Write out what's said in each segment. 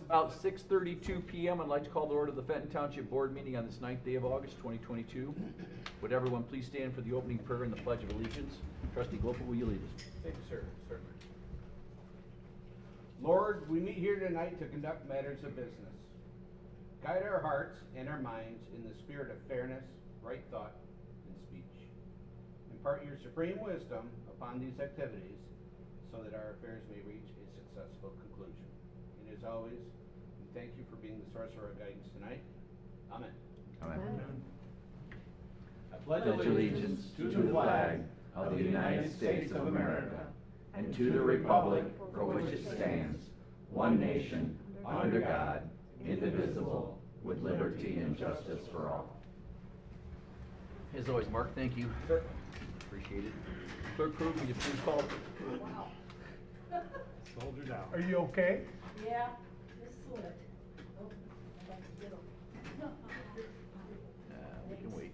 About 6:32 p.m. I'd like to call the order of the Fenton Township Board meeting on this 9th day of August, 2022. Would everyone please stand for the opening prayer and the Pledge of Allegiance? Trustee Gopal, will you lead us? Thank you, sir. Certainly. Lord, we meet here tonight to conduct matters of business. Guide our hearts and our minds in the spirit of fairness, right thought, and speech. Impart your supreme wisdom upon these activities so that our affairs may reach a successful conclusion. And as always, we thank you for being the source of our guidance tonight. Amen. Amen. I pledge allegiance to the flag of the United States of America and to the republic for which it stands, one nation, under God, indivisible, with liberty and justice for all. As always, Mark, thank you. Certainly. Appreciate it. Clerk Krug, will you please call? Wow. Soldier down. Are you okay? Yeah, just slipped. Oh, I got to get him. We can wait.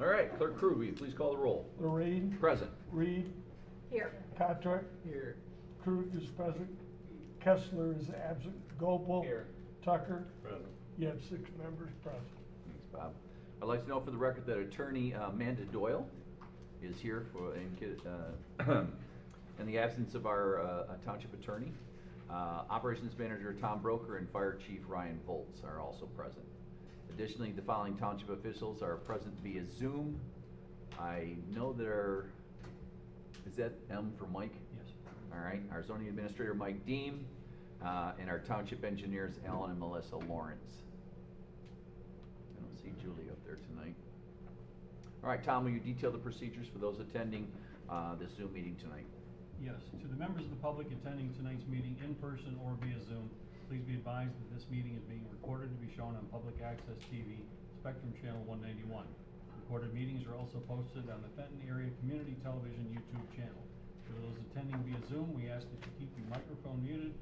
All right, Clerk Krug, will you please call the roll? Lorraine? Present. Reed? Here. Patrick? Here. Krug is present. Kessler is absent. Gopal? Here. Tucker? Present. You have 6 members present. Thanks, Bob. I'd like to know for the record that Attorney Amanda Doyle is here for in the absence of our Township Attorney. Operations Manager Tom Broker and Fire Chief Ryan Volz are also present. Additionally, the following Township officials are present via Zoom. I know is that M for Mike? Yes. All right, our zoning administrator Mike Deem, and our township engineers Alan and Melissa Lawrence. I don't see Julie up there tonight. All right, Tom, will you detail the procedures for those attending this Zoom meeting tonight? Yes. To the members of the public attending tonight's meeting in person or via Zoom, please be advised that this meeting is being recorded to be shown on Public Access TV, Spectrum Channel 191. Recorded meetings are also posted on the Fenton Area Community Television YouTube channel. For those attending via Zoom, we ask that you keep your microphone muted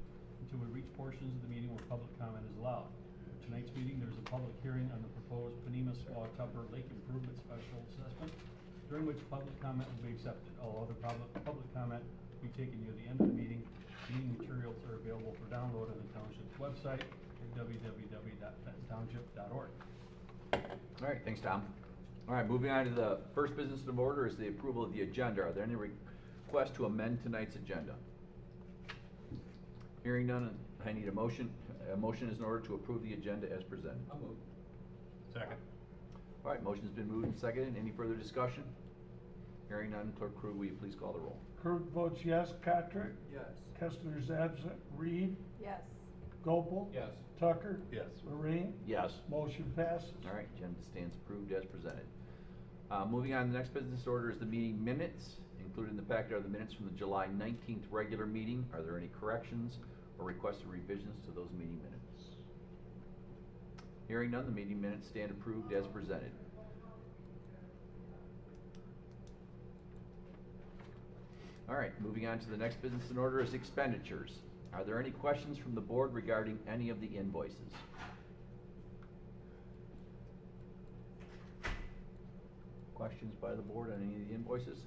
until we reach portions of the meeting where public comment is allowed. For tonight's meeting, there is a public hearing on the proposed Panema Squaw Tupper Lake Improvement Special Assessment, during which public comment will be accepted. All other public comment will be taken near the end of the meeting. Meeting materials are available for download on the Township's website at www.fentontownship.org. All right, thanks, Tom. All right, moving on to the first business of order is the approval of the agenda. Are there any requests to amend tonight's agenda? Hearing none, I need a motion. A motion is in order to approve the agenda as presented. I'll move. Second. All right, motion's been moved and seconded. Any further discussion? Hearing none, Clerk Krug, will you please call the roll? Krug votes yes. Patrick? Yes. Kessler is absent. Reed? Yes. Gopal? Yes. Tucker? Yes. Lorraine? Yes. Motion passes. All right, agenda stands approved as presented. Moving on, the next business order is the meeting minutes. Included in the packet are the minutes from the July 19th regular meeting. Are there any corrections or requested revisions to those meeting minutes? Hearing none, the meeting minutes stand approved as presented. All right, moving on to the next business in order is expenditures. Are there any questions from the board regarding any of the invoices? Questions by the board on any of the invoices?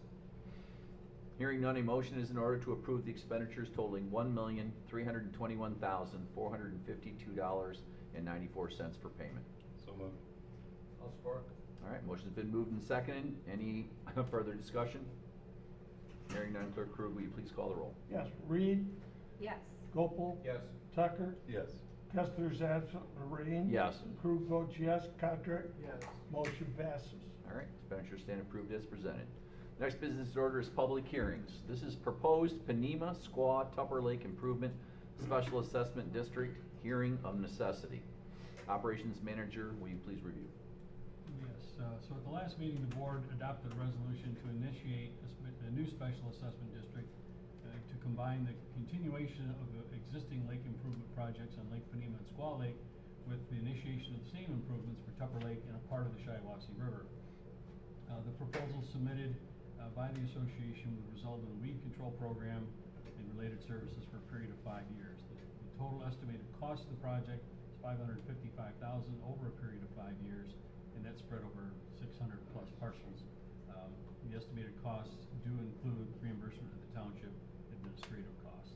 Hearing none, a motion is in order to approve the expenditures totaling $1,321,452.94 for payment. So moved. I'll support. All right, motion's been moved and seconded. Any further discussion? Hearing none, Clerk Krug, will you please call the roll? Yes. Reed? Yes. Gopal? Yes. Tucker? Yes. Kessler is absent. Lorraine? Yes. Krug votes yes. Patrick? Yes. Motion passes. All right, expenditures stand approved as presented. Next business order is public hearings. This is proposed Panema Squaw Tupper Lake Improvement Special Assessment District hearing of necessity. Operations Manager, will you please review? Yes, so at the last meeting, the board adopted a resolution to initiate a new special assessment district to combine the continuation of the existing lake improvement projects on Lake Panema and Squaw Lake with the initiation of the same improvements for Tupper Lake and a part of the Shiawassee River. The proposal submitted by the association would result in a weed control program and related services for a period of 5 years. The total estimated cost of the project is $555,000 over a period of 5 years, and that's spread over 600 plus parcels. The estimated costs do include reimbursement to the township administrative costs.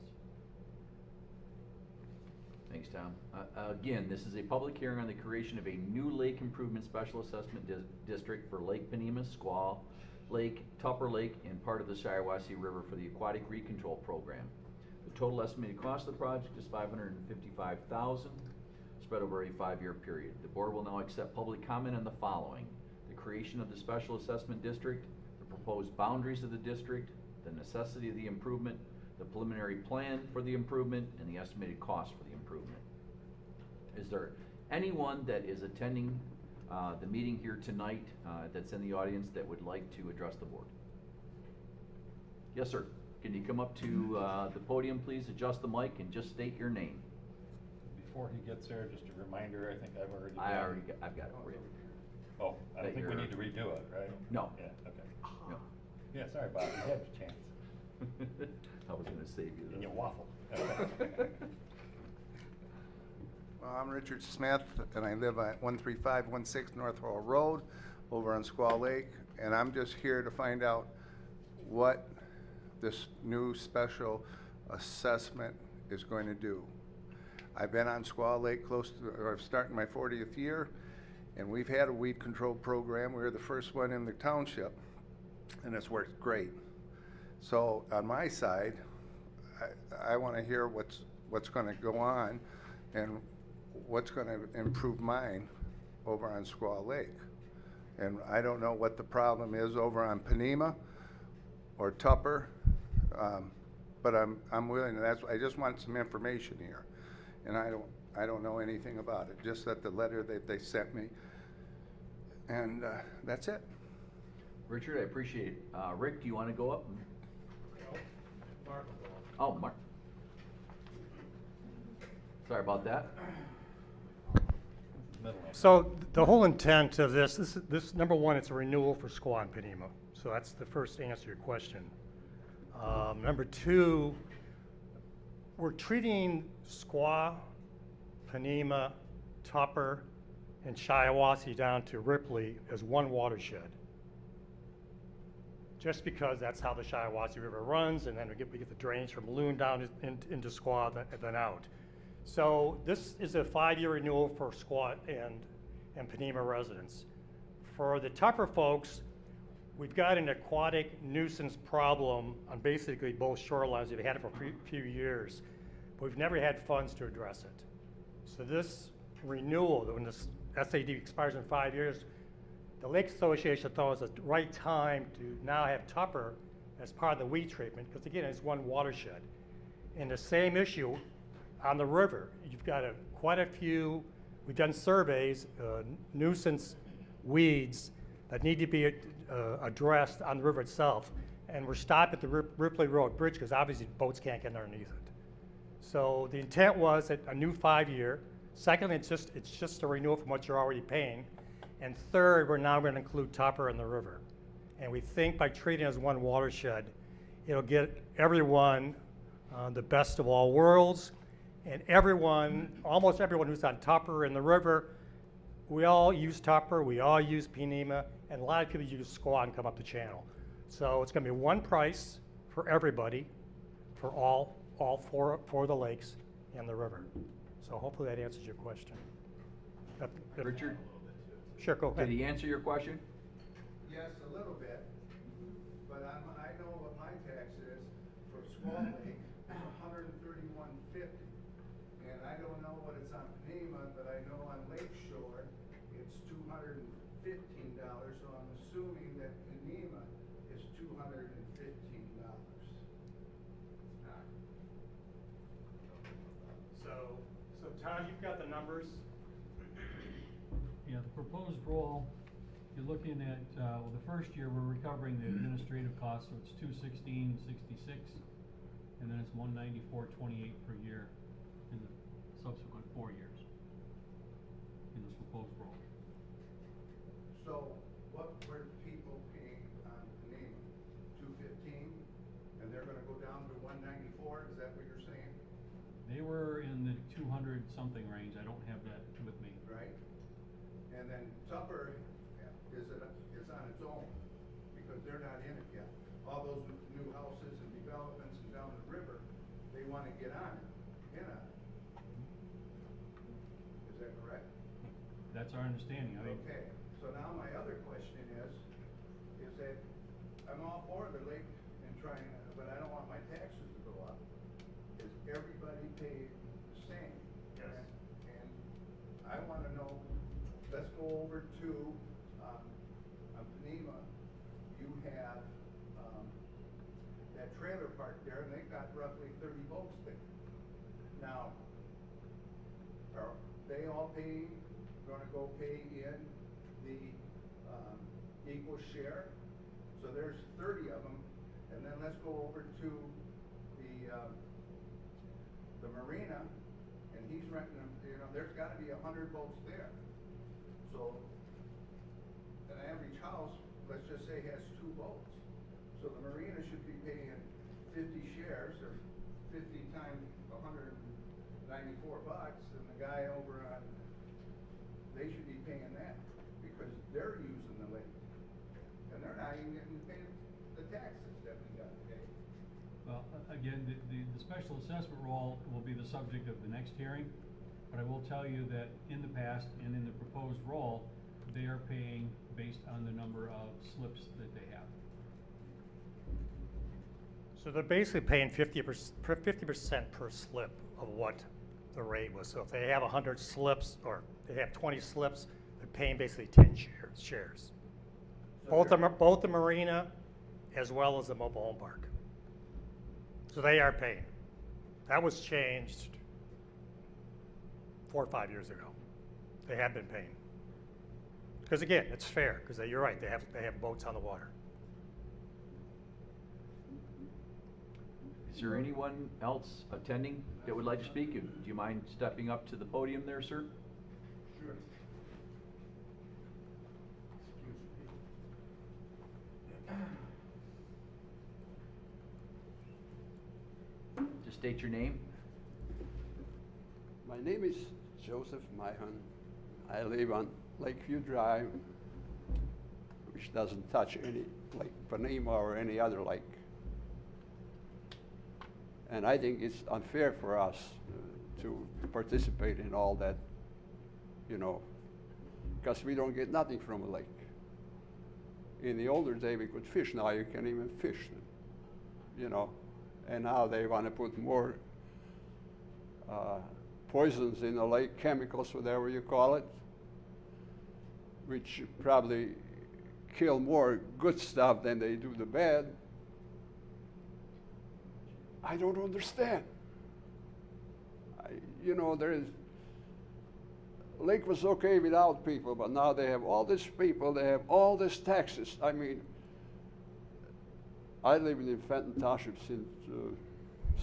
Thanks, Tom. Again, this is a public hearing on the creation of a new lake improvement special assessment district for Lake Panema, Squaw Lake, Tupper Lake, and part of the Shiawassee River for the aquatic reed control program. The total estimated cost of the project is $555,000, spread over a 5-year period. The board will now accept public comment on the following: the creation of the special assessment district, the proposed boundaries of the district, the necessity of the improvement, the preliminary plan for the improvement, and the estimated cost for the improvement. Is there anyone that is attending the meeting here tonight that's in the audience that would like to address the board? Yes, sir. Can you come up to the podium, please? Adjust the mic and just state your name. Before he gets there, just a reminder, I think I've already I've got it for you. Oh, I That don't think we you're- need to redo it, right? No. Yeah, okay. No. Yeah, sorry, Bob, you had your chance. I was gonna save you. And though. you waffle. Well, I'm Richard Smith, and I live at 13516 North Hall Road over on Squaw Lake, and I'm just here to find out what this new special assessment is going to do. I've been on Squaw Lake I'm starting my 40th year, and we've had a weed control program. We were the first one in the township, and it's worked great. So on my side, I want to hear what's going to go on and what's going to improve mine over on Squaw Lake. And I don't know what the problem is over on Panema or Tupper, but I'm willing to. I just want some information here, and I don't know anything about it. Just that the letter that they sent me, and that's it. Richard, I appreciate it. Rick, do you want to go up? Mark. Oh, Mark. Sorry about that. So the whole intent of this number one, it's a renewal for Squaw and Panema. So that's the first answer to your question. Number two, we're treating Squaw, Panema, Tupper, and Shiawassee down to Ripley as one watershed. Just because that's how the Shiawassee River runs, and then we get the drainage from Loon down into Squaw and then out. So this is a 5-year renewal for Squaw and Panema residents. For the Tupper folks, we've got an aquatic nuisance problem on basically both shorelines. We've had it for a few years, but we've never had funds to address it. So this renewal, when this SAD expires in 5 years, the Lake Association thought it was the right time to now have Tupper as part of the weed treatment, because again, it's one watershed. And the same issue on the river, you've got quite a few, we've done surveys, nuisance weeds that need to be addressed on the river itself. And we're stopped at the Ripley Road Bridge because obviously boats can't get underneath it. So the intent was that a new 5-year. Secondly, it's just a renewal from what you're already paying. And third, we're now going to include Tupper and the river. And we think by treating it as one watershed, it'll get everyone the best of all worlds. And everyone, almost everyone who's on Tupper and the river, we all use Tupper, we all use Panema, and a lot of people use Squaw and come up the channel. So it's going to be one price for everybody, for all four of the lakes and the river. So hopefully that answers your question. Richard, Sure, go ahead. did he answer your question? Yes, a little bit, but I know what my tax is for Squaw Lake, $131.50. And I don't know what it's on Panema, but I know on Lake Shore, it's $215, so I'm assuming that Panema is $215. So Todd, you've got the numbers. Yeah, the proposed roll, you're looking at, well, the first year, we're recovering the administrative costs, so it's $216.66, and then it's $194.28 per year in the subsequent 4 years in the proposed roll. So what were people paying on Panema? $215, and they're gonna go down to $194, is that what you're saying? They were in the 200-something range. I don't have that with me. Right? And then Tupper is on its own, because they're not in it yet. All those new houses and developments and down the river wanna get on it, get on it. Is that correct? That's our understanding. I mean, Okay, so now my other question is that I'm all for the lake and trying, but I don't want my taxes to go up. Is everybody paid the same? Yes. And I wanna know, let's go over to, on Panema, you have, that trailer park there, and they've got roughly 30 boats there. Now, are they all gonna go pay in the, equal share? So there's 30 of them, and then let's go over to the marina, and he's renting them, there's gotta be 100 boats there. So, an average house, let's just say has 2 boats. So the marina should be paying 50 shares, or 50 times $194, and the guy over on, they should be paying that, because they're using the lake. And they're not even getting paid the taxes that we gotta pay. well, again, the special assessment roll will be the subject of the next hearing, but I will tell you that in the past and in the proposed roll, they are paying based on the number of slips that they have. So they're basically paying 50% per slip of what the rate was. So if they have 100 slips, or they have 20 slips, they're paying basically 10 shares. So Both the marina as well as the mobile home park. So they are paying. That was changed 4 or 5 years ago. They have been paying. Because again, it's fair, because you're right, they have boats on the water. Is there anyone else attending that would like to speak? Do you mind stepping up to the podium there, sir? Sure. Just state your name. My name is Joseph Mahon. I live on Lakeview Drive, which doesn't touch any Lake Panema or any other lake. And I think it's unfair for us to participate in all that, because we don't get nothing from a lake. In the older day, we could fish. Now you can't even fish, and now they want to put more poisons in the lake, chemicals, whatever you call it, which probably kill more good stuff than they do the bad. I don't understand. Lake was okay without people, but now they have all these people, they have all these taxes. I mean, I lived in Fenton Township since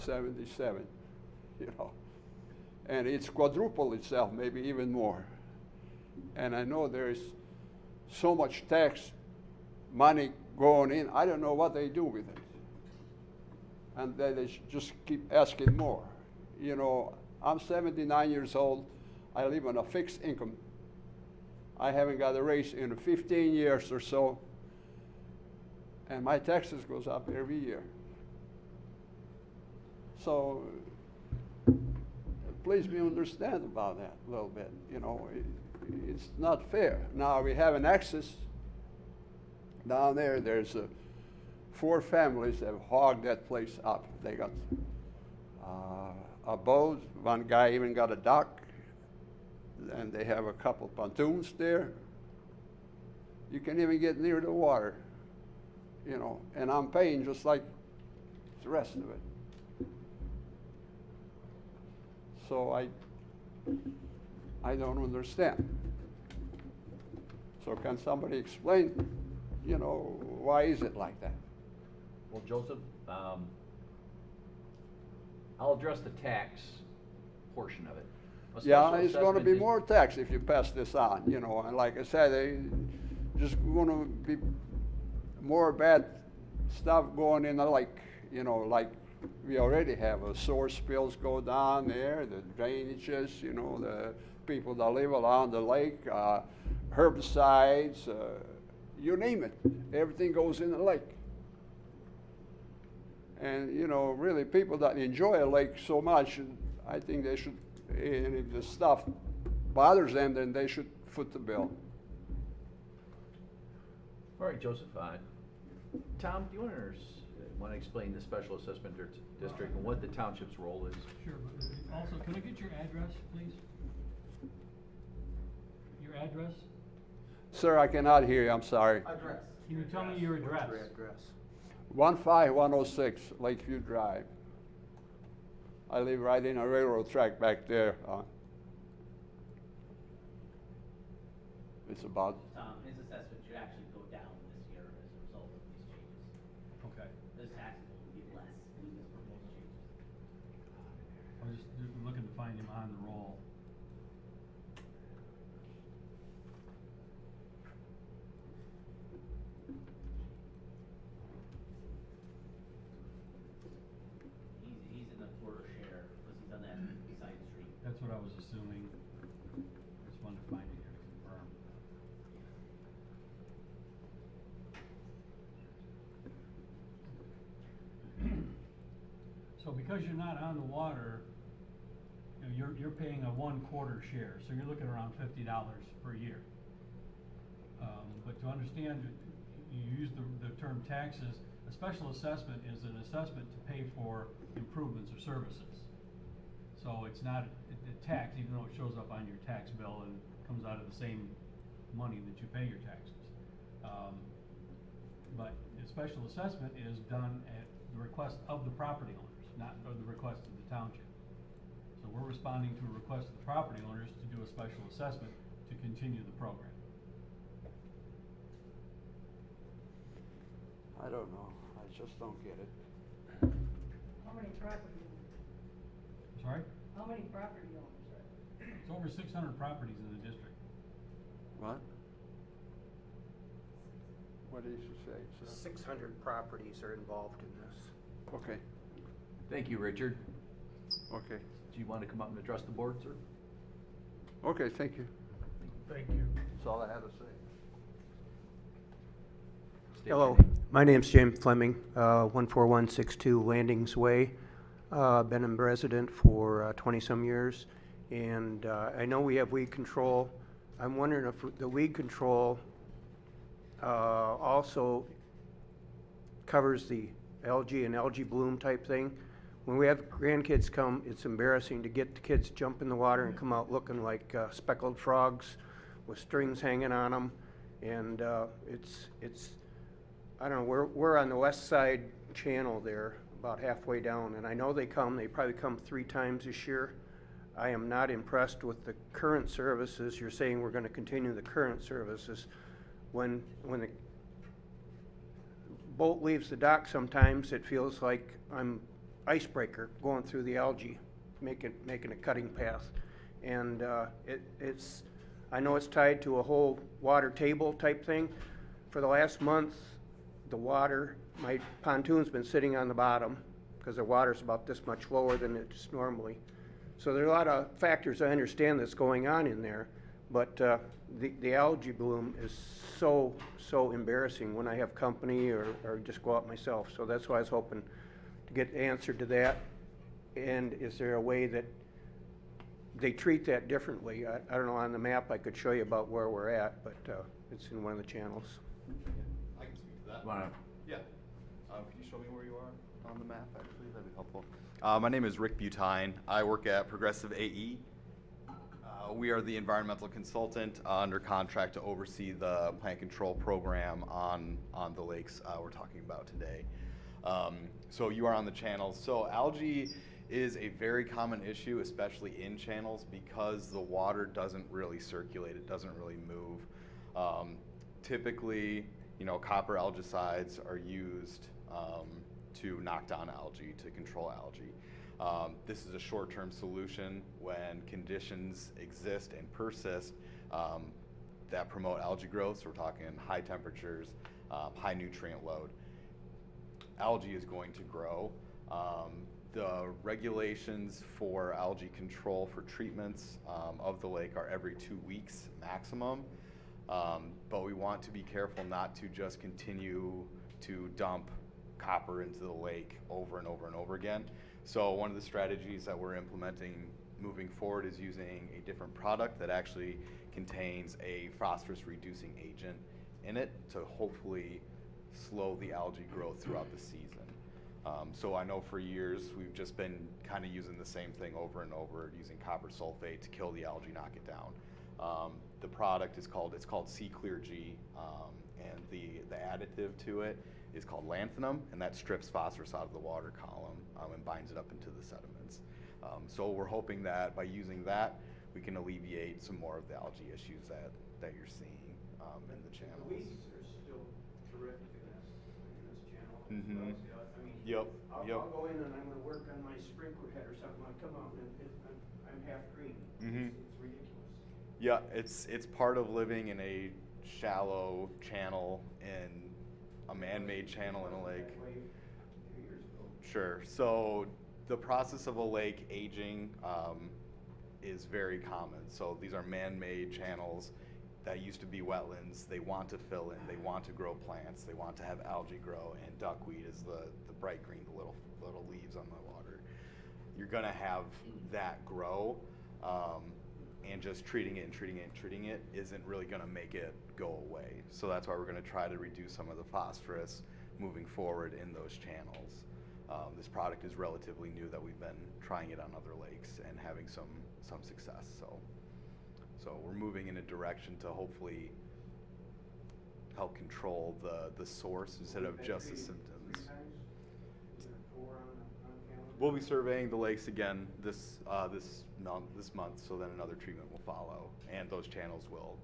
77, and it's quadrupled itself, maybe even more. And I know there's so much tax money going in, I don't know what they do with it. And they just keep asking more. I'm 79 years old. I live on a fixed income. I haven't got a raise in 15 years or so, and my taxes goes up every year. So please be understand about that a little bit. It's not fair. Now we have an access down there. There's 4 families that have hogged that place up. They got a boat. One guy even got a dock. And they have a couple pontoons there. You can't even get near the water, and I'm paying just like the rest of it. So I don't understand. So can somebody explain, why is it like that? Well, Joseph, I'll address the tax portion of it. A Yeah, special it's going to assessment be is- more tax if you pass this on, and like I said, they just going to be more bad stuff going in the lake, like we already have. Sewer spills go down there, the drainages, the people that live along the lake, herbicides, you name it, everything goes in the lake. And, you know, really people that enjoy a lake so much, I think they should, and if the stuff bothers them, then they should foot the bill. All right, Joseph. Tom, do you want to explain the special assessment district and what the township's role is? Sure, but also, can I get your address, please? Your address? Sir, I cannot hear you, I'm sorry. Address. Can you tell me your address? 15106 Lakeview Drive. I live right in a railroad track back there. It's about, His assessment should actually go down this year as a result of these changes. Okay. His taxes will be less due to these proposed changes. I was just looking to find him on the roll. He's in the quarter share, because he's on that side street. That's what I was assuming. Just wanted to find it here to confirm. So because you're not on the water, you know, you're paying a 1/4 share, so you're looking around $50 per year. But to understand, you use the term taxes, a special assessment is an assessment to pay for improvements or services. So it's not a tax, even though it shows up on your tax bill and comes out of the same money that you pay your taxes. But a special assessment is done at the request of the property owners, not at the request of the township. So we're responding to a request of the property owners to do a special assessment to continue the program. I don't know, I just don't get it. How many property owners? Sorry? How many property owners are there? It's over 600 properties in the district. What? What did you say, sir? 600 properties are involved in this. Okay, Thank you, Richard. okay. Do you want to come up and address the board, sir? Okay, thank you. Thank you. That's all I had to say. State your Hello, name. my name's James Fleming, 14162 Landings Way. Been a resident for 20-some years, and I know we have weed control. I'm wondering if the weed control also covers the algae and algae bloom type thing. When we have grandkids come, it's embarrassing to get the kids jump in the water and come out looking like speckled frogs with strings hanging on them, and it's I don't know, we're on the west side channel there, about halfway down, and I know they probably come 3 times this year. I am not impressed with the current services. You're saying we're gonna continue the current services. When the boat leaves the dock, sometimes it feels like I'm icebreaker going through the algae, making a cutting path. And I know it's tied to a whole water table type thing. For the last month, the water, my pontoon's been sitting on the bottom because the water's about this much lower than it's normally. So there are a lot of factors I understand that's going on in there, but the algae bloom is so embarrassing when I have company or just go out myself. So that's why I was hoping to get the answer to that. And is there a way that they treat that differently? I don't know, on the map I could show you about where we're at, but it's in one of the channels. I can speak to that. Wanna- Yeah. Can you show me where you are on the map, actually? That'd be helpful. My name is Rick Butine. I work at Progressive AE. We are the environmental consultant under contract to oversee the plant control program on the lakes we're talking about today. So you are on the channels. So algae is a very common issue, especially in channels, because the water doesn't really circulate. It doesn't really move. Typically, copper algicides are used to knock down algae, to control algae. This is a short-term solution when conditions exist and persist that promote algae growth. So we're talking high temperatures, high nutrient load. Algae is going to grow. The regulations for algae control for treatments of the lake are every 2 weeks maximum. But we want to be careful not to just continue to dump copper into the lake over and over and over again. So one of the strategies that we're implementing moving forward is using a different product that actually contains a phosphorus reducing agent in it to hopefully slow the algae growth throughout the season. So I know for years we've just been kind of using the same thing over and over, using copper sulfate to kill the algae, knock it down. The product is called C Clear G, and the additive to it is called lanthanum, and that strips phosphorus out of the water column and binds it up into the sediments. So we're hoping that by using that, we can alleviate some more of the algae issues that you're seeing in the channels. The weeds are still terrific in this channel. Mm-hmm. I mean, Yep. I'll go in and I'm going to work on my sprinkler head or something. I come out and I'm half green. Mm-hmm. It's ridiculous. Yeah, it's part of living in a shallow channel in a man-made channel in a lake. That way a few years ago. Sure. So the process of a lake aging is very common. So these are man-made channels that used to be wetlands. They want to fill in. They want to grow plants. They want to have algae grow. And duckweed is the bright green, the little leaves on the water. You're gonna have that grow, and just treating it isn't really gonna make it go away. So that's why we're gonna try to reduce some of the phosphorus moving forward in those channels. This product is relatively new that we've been trying it on other lakes and having some success. So we're moving in a direction to hopefully help control the source instead of just the symptoms. 3 times? Is there 4 on calendar? We'll be surveying the lakes again this month, so then another treatment will follow, and those channels will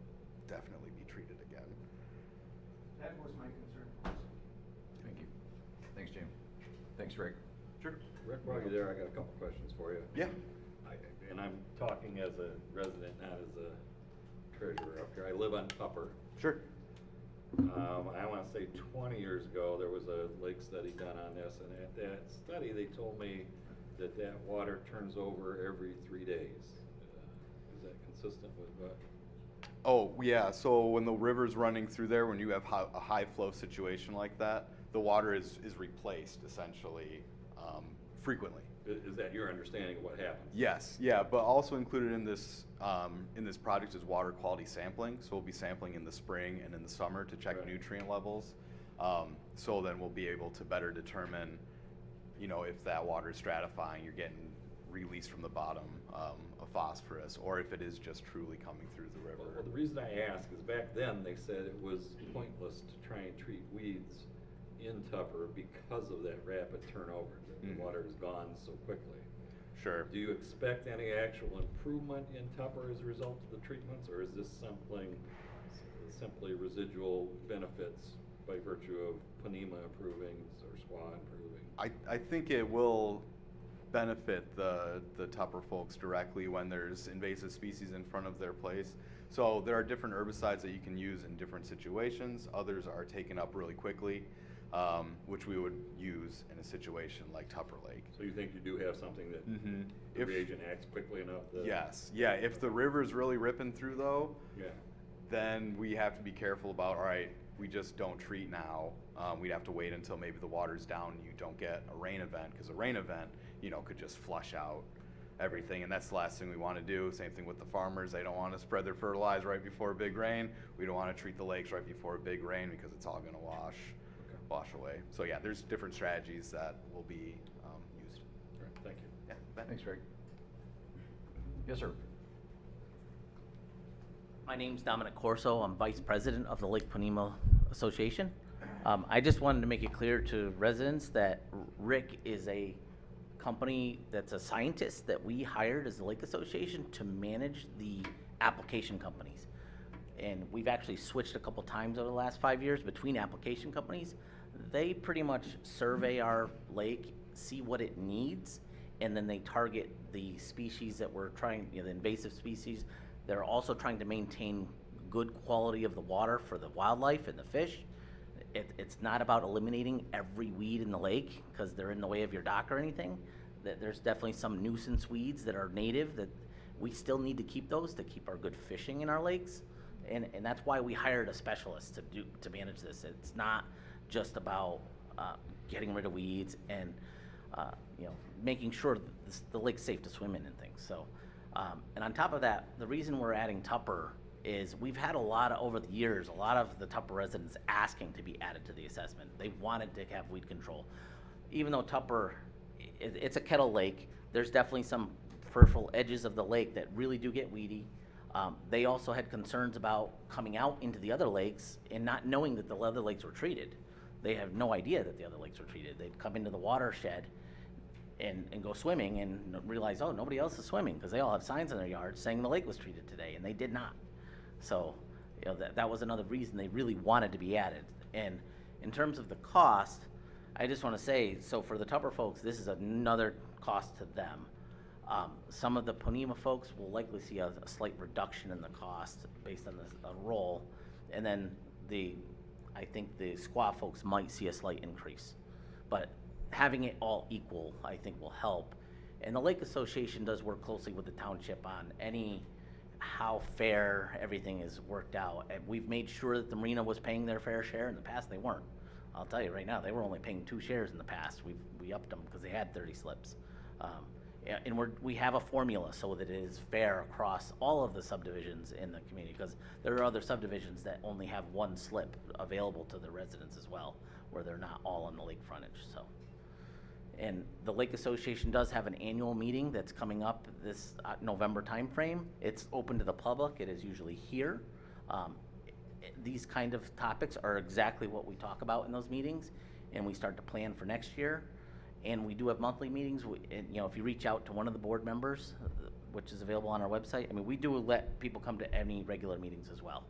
definitely be treated again. That was my concern. Thank you. Thanks, Jim. Thanks, Rick. Sure. Rick, while you're there, I got a couple questions for you. Yeah. And I'm talking as a resident, not as a treasurer up here. I live on Tupper. Sure. I want to say 20 years ago, there was a lake study done on this, and at that study, they told me that water turns over every 3 days. Is that consistent with what? Oh, yeah, so when the river's running through there, when you have a high flow situation like that, the water is replaced essentially frequently. Is that your understanding of what happens? Yes, yeah, but also included in this project is water quality sampling. So we'll be sampling in the spring and in the summer to check nutrient levels. So then we'll be able to better determine, if that water is stratifying, you're getting released from the bottom of phosphorus, or if it is just truly coming through the river. Well, the reason I ask is back then they said it was pointless to try and treat weeds in Tupper because of that rapid turnover. The water is gone so quickly. Sure. Do you expect any actual improvement in Tupper as a result of the treatments, or is this simply residual benefits by virtue of Panema improving or SWA improving? I think it will benefit the Tupper folks directly when there's invasive species in front of their place. So there are different herbicides that you can use in different situations. Others are taken up really quickly, which we would use in a situation like Tupper Lake. So you think you do have something that the reagent acts quickly enough? Yes, yeah. If the river's really ripping through though, then we have to be careful about, all right, we just don't treat now. We'd have to wait until maybe the water's down and you don't get a rain event, because a rain event, could just flush out everything, and that's the last thing we want to do. Same thing with the farmers. They don't want to spread their fertilizer right before a big rain. We don't want to treat the lakes right before a big rain because it's all going to wash away. So yeah, there's different strategies that will be used. All right, thank you. Yeah, Thanks, Greg. Yes, sir. My name's Dominic Corso. I'm Vice President of the Lake Panema Association. I just wanted to make it clear to residents that Rick is a company that's a scientist that we hired as the Lake Association to manage the application companies. And we've actually switched a couple times over the last 5 years between application companies. They pretty much survey our lake, see what it needs, and then they target the species that we're trying, the invasive species. They're also trying to maintain good quality of the water for the wildlife and the fish. It's not about eliminating every weed in the lake because they're in the way of your dock or anything. There's definitely some nuisance weeds that are native that we still need to keep those to keep our good fishing in our lakes. And that's why we hired a specialist to manage this. It's not just about getting rid of weeds, and making sure that the lake's safe to swim in and things. So, and on top of that, the reason we're adding Tupper is we've had over the years, a lot of the Tupper residents asking to be added to the assessment. They wanted to have weed control. Even though Tupper, it's a kettle lake, there's definitely some peripheral edges of the lake that really do get weedy. They also had concerns about coming out into the other lakes and not knowing that the other lakes were treated. They have no idea that the other lakes were treated. They'd come into the watershed and go swimming and realize, oh, nobody else is swimming, because they all have signs in their yards saying the lake was treated today, and they did not. So, that was another reason they really wanted to be added. And in terms of the cost, I just want to say, so for the Tupper folks, this is another cost to them. Some of the Ponemah folks will likely see a slight reduction in the cost based on the roll, and then I think the Squaw folks might see a slight increase. But having it all equal, I think, will help. And the Lake Association does work closely with the township on how fair everything is worked out. And we've made sure that the marina was paying their fair share. In the past, they weren't. I'll tell you right now, they were only paying 2 shares in the past. We upped them because they had 30 slips. And we have a formula so that it is fair across all of the subdivisions in the community, because there are other subdivisions that only have 1 slip available to the residents as well, where they're not all on the lake frontage. So, and the Lake Association does have an annual meeting that's coming up this November timeframe. It's open to the public. It is usually here. These kind of topics are exactly what we talk about in those meetings, and we start to plan for next year. And we do have monthly meetings. If you reach out to one of the board members, which is available on our website, I mean, we do let people come to any regular meetings as well.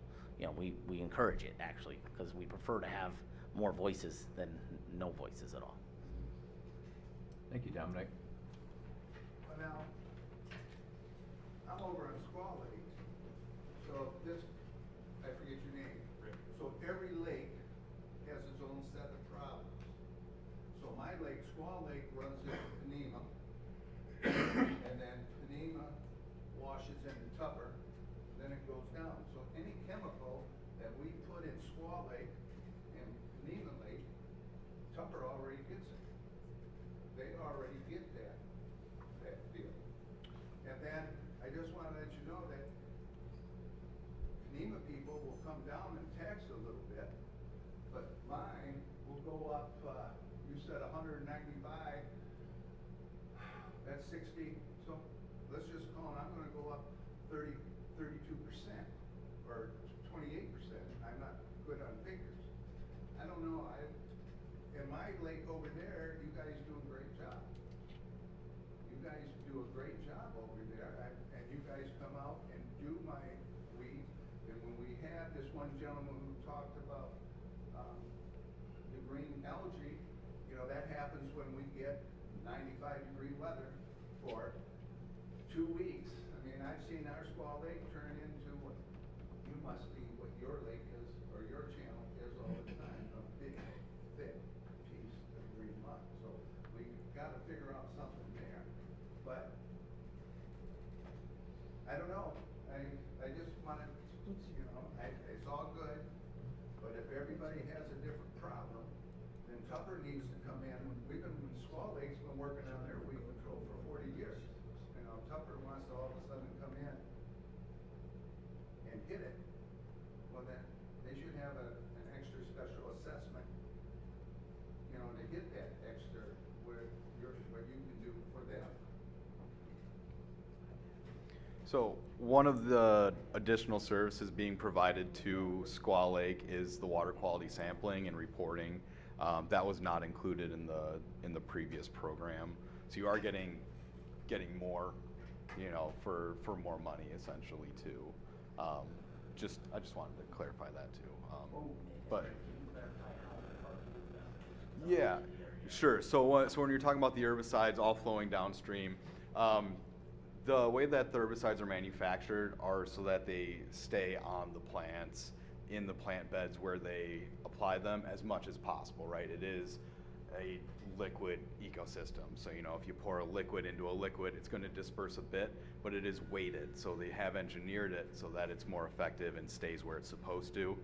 We encourage it, actually, because we prefer to have more voices than no voices at all. Thank you, Dominic. Well, now, I'm over on Squaw Lake, so I forget your name. Rick. So every lake has its own set of problems. So my lake, Squaw Lake, runs into Ponemah, and then Ponemah washes into Tupper, then it goes down. So any chemical that we put in Squaw Lake and Ponemah Lake, Tupper already gets it. They already get that deal. And then I just want to let you know that Ponemah people will come down and tax a little bit, but mine will go up, you said 195, that's 60, so let's just call it, I'm gonna go up 32%, or 28%, I'm not good on figures. I don't know, in my lake over there, you guys do a great job. You guys do a great job over there, and you guys come out and do my weed. And when we had this one gentleman who talked about the green algae, that happens when we get 95-degree weather for 2 weeks. I mean, I've seen our Squaw Lake turn into what you must be, what your lake is, or your channel is all the time, a big, thick piece of green mud. So we got to figure out something there. But I don't know. I just wanted, it's all good. But if everybody has a different problem, then Tupper needs to come in. Squaw Lake's been working on their weed control for 40 years. Tupper wants to all of a sudden come in and hit it. Well, then they should have an extra special assessment, to hit that extra what you can do for them. So one of the additional services being provided to Squaw Lake is the water quality sampling and reporting. That was not included in the previous program. So you are getting more, for more money essentially too. I just wanted to clarify that too. But yeah, sure. So when you're talking about the herbicides all flowing downstream, the way that the herbicides are manufactured are so that they stay on the plants, in the plant beds where they apply them as much as possible, right? It is a liquid ecosystem. So, if you pour a liquid into a liquid, it's going to disperse a bit, but it is weighted. So they have engineered it so that it's more effective and stays where it's supposed to.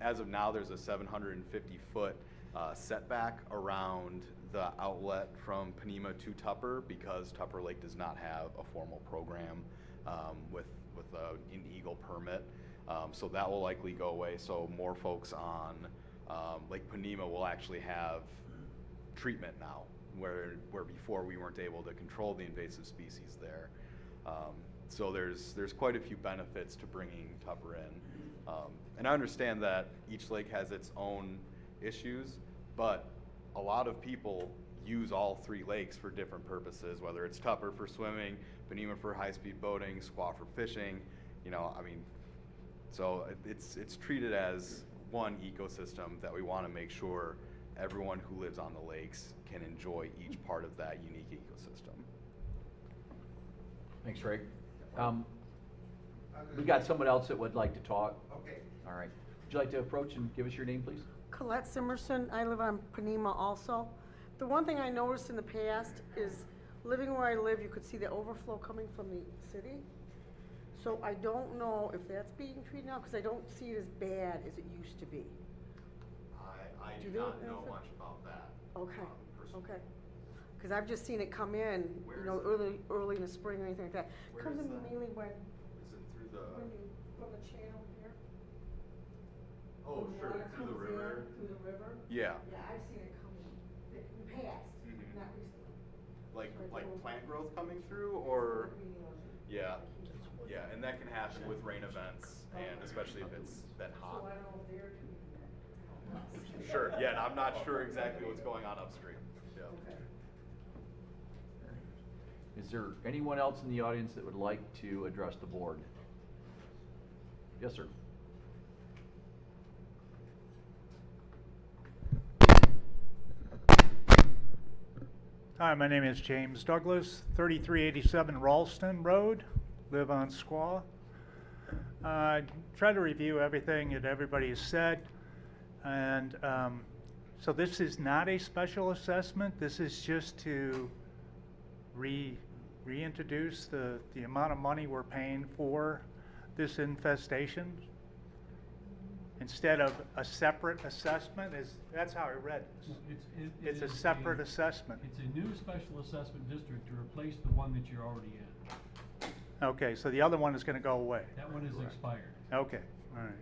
As of now, there's a 750-foot setback around the outlet from Panema to Tupper, because Tupper Lake does not have a formal program with an Eagle permit. So that will likely go away. So more folks on Lake Panema will actually have treatment now, where before we weren't able to control the invasive species there. So there's quite a few benefits to bringing Tupper in. And I understand that each lake has its own issues, but a lot of people use all three lakes for different purposes, whether it's Tupper for swimming, Panema for high-speed boating, Squaw for fishing, you know, I mean, so it's treated as one ecosystem that we want to make sure everyone who lives on the lakes can enjoy each part of that unique ecosystem. Thanks, Ray. We got someone else that would like to talk. Okay. All right. Would you like to approach and give us your name, please? Colette Simerson. I live on Panema also. The one thing I noticed in the past is living where I live, you could see the overflow coming from the city. So I don't know if that's being treated now, because I don't see it as bad as it used to be. I Do do they not know answer? much about that. Okay, personally. okay. Because I've just seen it come in, Where you know, is early in the spring or anything like that. Where Comes is in that? mainly when Is it through the? you, from the channel here. Oh, When sure, water through the comes in, river. Through the river. Yeah. Yeah, I've seen it come in the past, Mhm. not recently. Like Right. plant growth coming through, or? Reading on it. Yeah, yeah, and that can happen with rain events, and especially if it's been So hot. I don't know if they're treating that. Sure, yeah, and I'm not sure exactly what's going on upstream. Yeah. Okay. Is there anyone else in the audience that would like to address the board? Yes, sir. Hi, my name is James Douglas, 3387 Ralston Road, live on Squaw. Try to review everything that everybody has said. And so this is not a special assessment. This is just to reintroduce the amount of money we're paying for this infestation instead of a separate assessment. That's how I read this. It's a separate assessment. It's a new special assessment district to replace the one that you're already in. Okay, so the other one is going to go away. That one is expired. Okay, all right.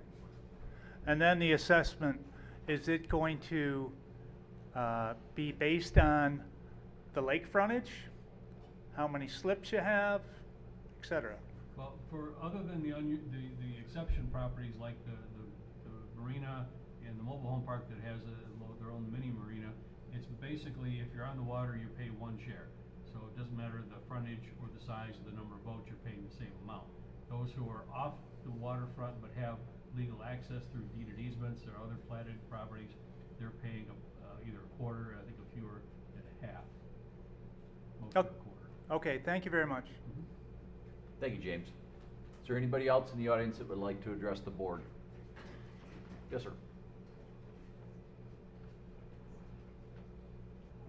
And then the assessment, is it going to be based on the lake frontage? How many slips you have, et cetera? Well, other than the exception properties like the marina and the mobile home park that has their own mini marina, it's basically, if you're on the water, you pay one share. So it doesn't matter the frontage or the size or the number of boats, you're paying the same amount. Those who are off the waterfront but have legal access through deeded easements or other platted properties, they're paying either a quarter, I think a few are at a half. Most are a quarter. Okay, thank you very much. Thank you, James. Is there anybody else in the audience that would like to address the board? Yes, sir.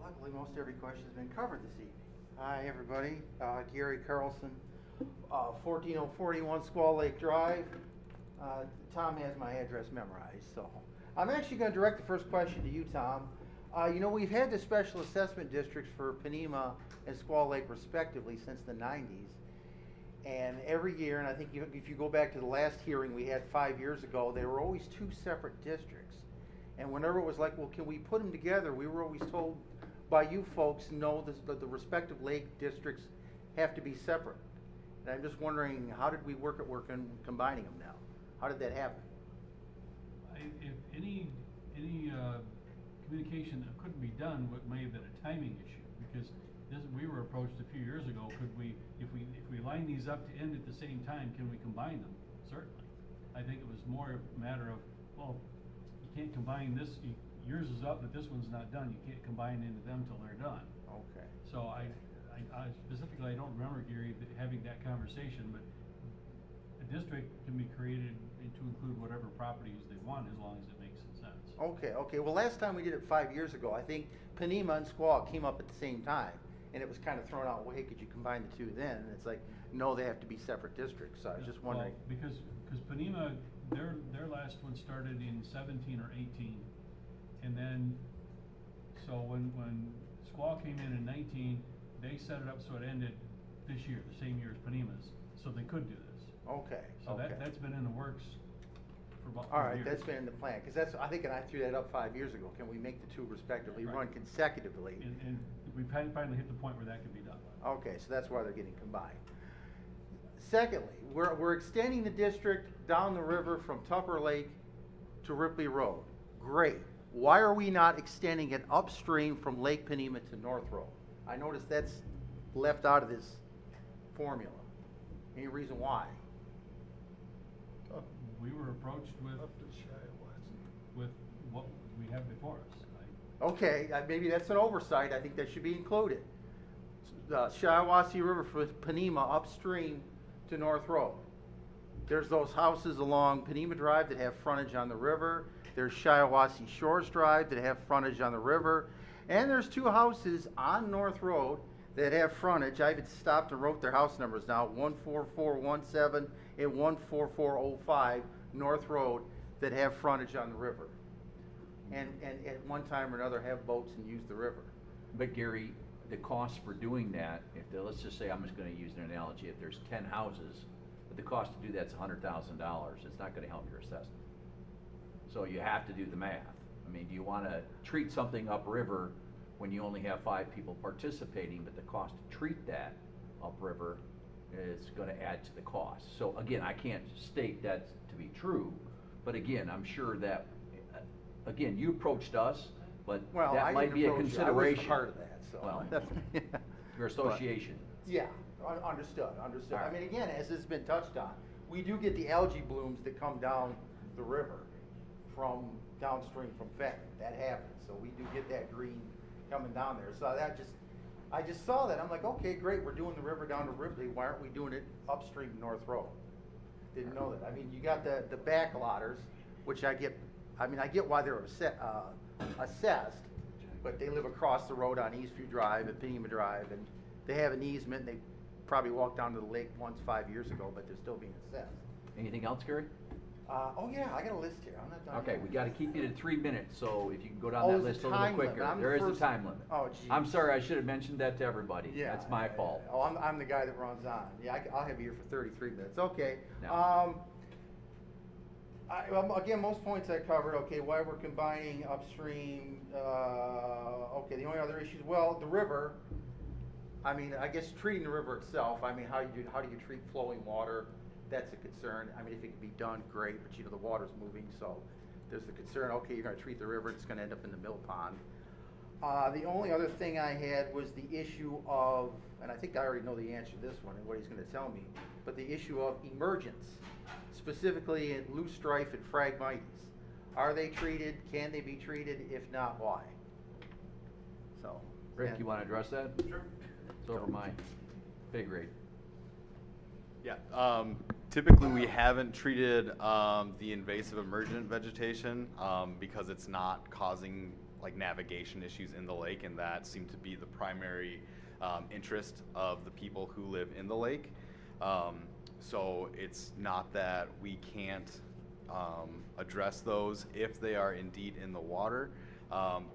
Luckily, most every question's been covered this evening. Hi, everybody. Gary Carlson, 14041 Squaw Lake Drive. Tom has my address memorized, so I'm actually going to direct the first question to you, Tom. You know, we've had the special assessment districts for Panema and Squaw Lake respectively since the 90s. And every year, and I think if you go back to the last hearing we had 5 years ago, they were always two separate districts. And whenever it was like, well, can we put them together, we were always told by you folks, no, the respective lake districts have to be separate. And I'm just wondering, how did we work in combining them now? How did that happen? If any communication that couldn't be done, what may have been a timing issue, because we were approached a few years ago, if we line these up to end at the same time, can we combine them? Certainly. I think it was more a matter of, well, you can't combine this, yours is up, but this one's not done, you can't combine into them till they're done. Okay. So I specifically, I don't remember, Gary, having that conversation, but a district can be created to include whatever properties they want as long as it makes sense. Okay. Well, last time we did it 5 years ago, I think Panema and Squaw came up at the same time. And it was kind of thrown out, well, hey, could you combine the two then? And it's like, no, they have to be separate districts. So I was just wondering. Well, because Panema, their last one started in 17 or 18, and then So when Squaw came in 19, they set it up so it ended this year, the same year as Panima's, so they could do this. Okay, So okay. that's been in the works for about 4 All right, years. that's been in the plan, because that's, I think, and I threw that up 5 years ago. Can we make the two respectively Right. run consecutively? And we've finally hit the point where that can be done. Okay, so that's why they're getting combined. Secondly, we're extending the district down the river from Tupper Lake to Ripley Road. Great. Why are we not extending it upstream from Lake Panema to North Road? I noticed that's left out of this formula. Any reason why? We were approached with what we have before us. Okay, maybe that's an oversight. I think that should be included. The Shiawassee River from Panema upstream to North Road. There's those houses along Panema Drive that have frontage on the river. There's Shiawassee Shores Drive that have frontage on the river. And there's two houses on North Road that have frontage. I even stopped and wrote their house numbers now, 14417 and 14405 North Road, that have frontage on the river. And at one time or another have boats and use the river. But Gary, the cost for doing that, let's just say, I'm just gonna use an analogy, if there's 10 houses, but the cost to do that's $100,000, it's not gonna help your assessment. So you have to do the math. I mean, do you wanna treat something upriver when you only have 5 people participating, but the cost to treat that upriver is gonna add to the cost? So again, I can't state that to be true, but again, I'm sure that, again, you approached us, but Well, I that might didn't be a approach you. consideration. I wasn't part of that, so. Well, Yeah. your association. Yeah, understood. All I right. mean, again, as has been touched on, we do get the algae blooms that come down the river from downstream from Fenton. That happens, so we do get that green coming down there. So I just saw that, I'm like, okay, great, we're doing the river down to Ripley, why aren't we doing it upstream North Road? Didn't know that. I mean, you got the back lotters, which I get why they're assessed, but they live across the road on Eastview Drive and Panema Drive, and they have an easement, and they probably walked down to the lake once 5 years ago, but they're still being assessed. Anything else, Gary? Oh yeah, I got a list here, I'm not done Okay, yet. we gotta keep you to 3 minutes, so if you can go down Oh, that there's list a a little time limit. quicker. I'm the There is a first- time limit. Oh, I'm geez. sorry, I should have mentioned that to everybody. Yeah. That's my fault. Oh, I'm the guy that runs on. Yeah, I'll have you here for 33 minutes. Okay. No. Again, most points I covered. Okay, why we're combining upstream. Okay, the only other issues, well, the river. I mean, I guess treating the river itself. I mean, how do you treat flowing water? That's a concern. I mean, if it can be done, great. But the water's moving, so there's the concern. Okay, you're going to treat the river, it's going to end up in the mill pond. The only other thing I had was the issue of, and I think I already know the answer to this one and what he's going to tell me, but the issue of emergence, specifically in loose strife and Phragmites. Are they treated? Can they be treated? If not, why? So. Rick, and- you wanna address that? Sure. It's over my pay grade. Yeah, typically we haven't treated the invasive emergent vegetation because it's not causing like navigation issues in the lake, and that seemed to be the primary interest of the people who live in the lake. So it's not that we can't address those if they are indeed in the water.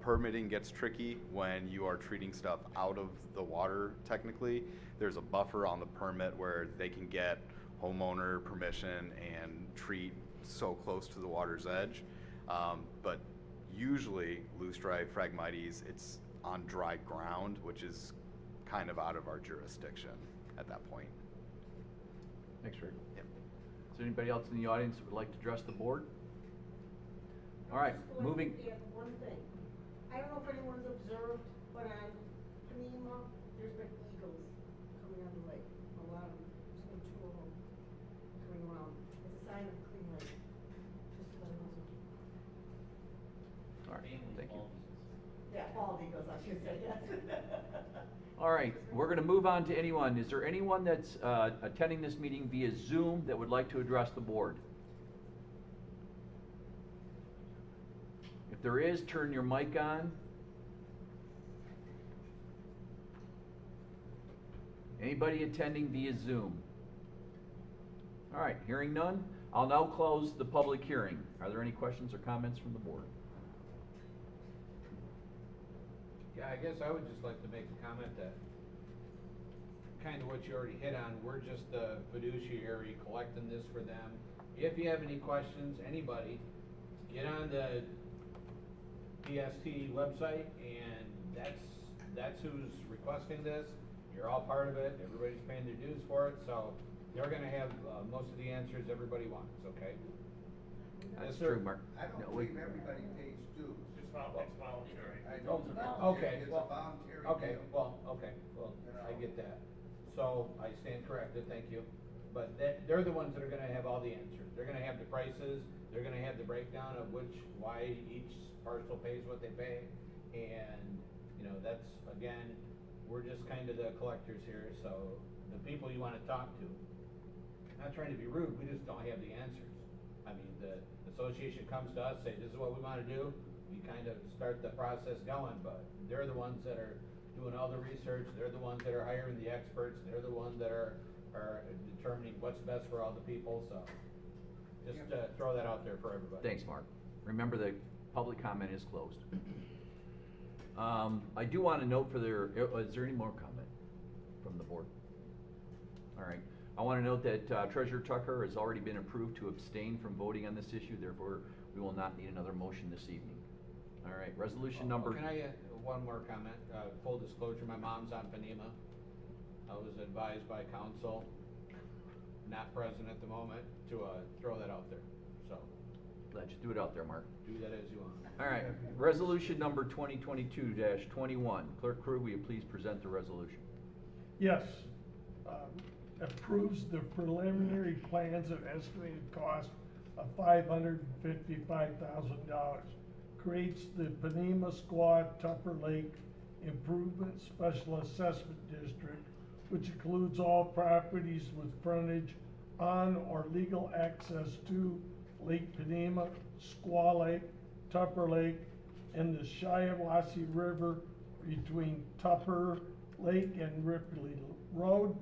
Permitting gets tricky when you are treating stuff out of the water technically. There's a buffer on the permit where they can get homeowner permission and treat so close to the water's edge. But usually loose strife, Phragmites, it's on dry ground, which is kind of out of our jurisdiction at that point. Thanks, Rick. Yep. Is there anybody else in the audience that would like to address the board? All right, Just moving. to add one thing. I don't know if anyone's observed, but on Panema, there's been eagles coming on the lake. A lot of them. There's been 2 of them coming around. It's a sign of a clean lake. Just to let everyone know. All right, thank you. Yeah, bald eagles, I should say, yes. All right, we're gonna move on to anyone. Is there anyone that's attending this meeting via Zoom that would like to address the board? If there is, turn your mic on. Anybody attending via Zoom? All right, hearing none, I'll now close the public hearing. Are there any questions or comments from the board? Yeah, I guess I would just like to make a comment that kind of what you already hit on, we're just the fiduciary collecting this for them. If you have any questions, anybody, get on the PST website, and that's who's requesting this. You're all part of it, everybody's paying their dues for it, so they're gonna have most of the answers everybody wants, okay? That's Yes, sir. true, Mark. I don't No, believe everybody pays dues. It's voluntary. I Oh, don't. okay, It's a well, voluntary okay, deal. well, okay, well, You know. I get that. So I stand corrected, thank you. But they're the ones that are gonna have all the answers. They're gonna have the prices, they're gonna have the breakdown of why each parcel pays what they pay. And, you know, that's, again, we're just kind of the collectors here, so the people you wanna talk to, not trying to be rude, we just don't have the answers. I mean, the association comes to us, say, this is what we wanna do, we kind of start the process going, but they're the ones that are doing all the research, they're the ones that are hiring the experts, they're the ones that are determining what's best for all the people, so just throw that out there for everybody. Thanks, Mark. Remember, the public comment is closed. I do want to note for is there any more comment from the board? All right. I want to note that Treasurer Tucker has already been approved to abstain from voting on this issue, therefore we will not need another motion this evening. All right, resolution number. Can I, one more comment, full disclosure, my mom's on Panema. I was advised by council, not present at the moment, to throw that out there, so. Let you do it out there, Mark. Do that as you want. All right, resolution number 2022-21. Clerk Crew, will you please present the resolution? Yes. Approves the preliminary plans of estimated cost of $555,000. Creates the Panema Squaw Tupper Lake Improvement Special Assessment District, which includes all properties with frontage on or legal access to Lake Panema, Squaw Lake, Tupper Lake, and the Shiawassee River between Tupper Lake and Ripley Road.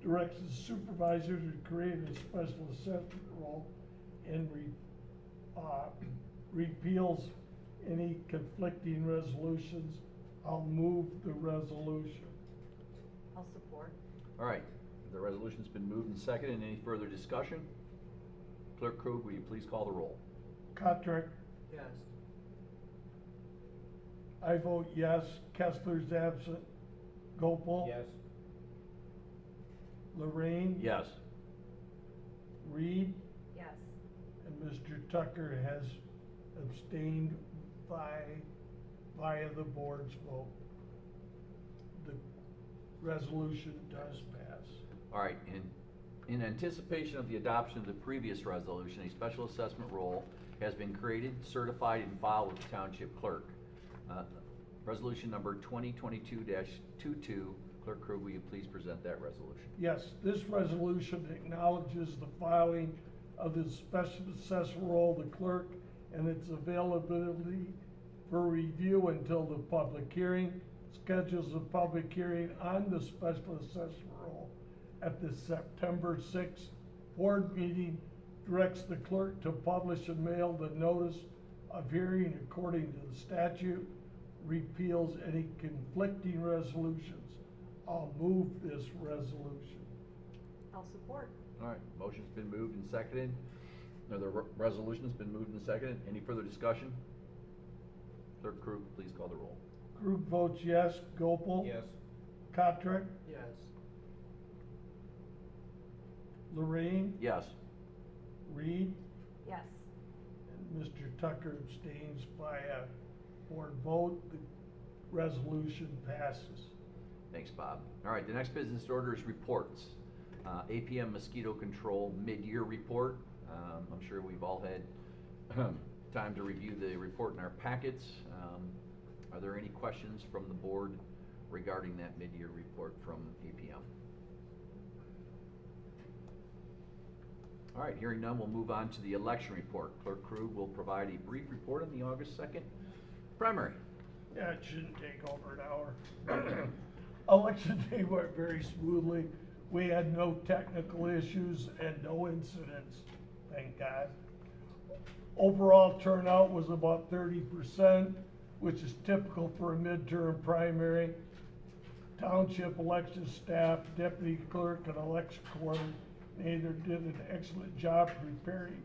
Directs the supervisor to create a special assessment role and repeals any conflicting resolutions. I'll move the resolution. I'll support. All right, the resolution's been moved and seconded. Any further discussion? Clerk Crew, will you please call the roll? Kotrick, Yes. I vote yes. Kessler's absent. Gopal? Yes. Lorraine? Yes. Reed? Yes. And Mr. Tucker has abstained via the board's vote. The resolution does pass. All right, in anticipation of the adoption of the previous resolution, a special assessment roll has been created, certified, and filed with the township clerk. Resolution number 2022-22. Clerk Crew, will you please present that resolution? Yes, this resolution acknowledges the filing of the special assessment roll of the clerk and its availability for review until the public hearing. Schedules a public hearing on the special assessment roll at the September 6th board meeting. Directs the clerk to publish and mail the notice of hearing according to the statute. Repeals any conflicting resolutions. I'll move this resolution. I'll support. All right, motion's been moved and seconded. No, the resolution's been moved and seconded. Any further discussion? Clerk Crew, please call the roll. Krug votes yes. Gopal? Yes. Kotrick? Yes. Lorraine? Yes. Reed? Yes. And Mr. Tucker abstains by a board vote. The resolution passes. Thanks, Bob. All right, the next business order is reports. APM mosquito control mid-year report. I'm sure we've all had time to review the report in our packets. Are there any questions from the board regarding that mid-year report from APM? All right, hearing none, we'll move on to the election report. Clerk Crew will provide a brief report on the August 2nd primary. Yeah, it shouldn't take over an hour. Election day went very smoothly. We had no technical issues and no incidents, thank God. Overall turnout was about 30%. which is typical for a midterm primary. Township election staff, deputy clerk, and election coordinator did an excellent job preparing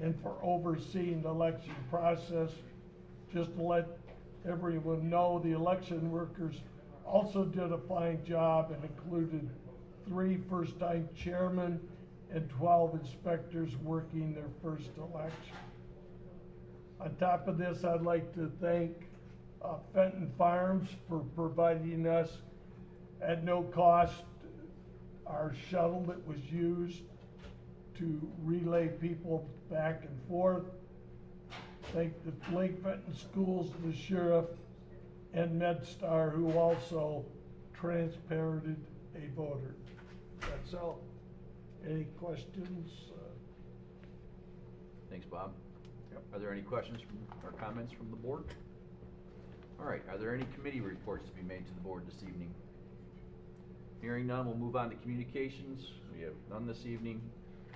and for overseeing the election process. Just to let everyone know, the election workers also did a fine job and included 3 first-time chairmen and 12 inspectors working their first election. On top of this, I'd like to thank Fenton Farms for providing us at no cost our shuttle that was used to relay people back and forth. Thank the Lake Fenton Schools, the sheriff, and MedStar, who also transported a voter. That's all. Any questions? Thanks, Bob. Are there any questions or comments from the board? All right, are there any committee reports to be made to the board this evening? Hearing none, we'll move on to communications. We have none this evening.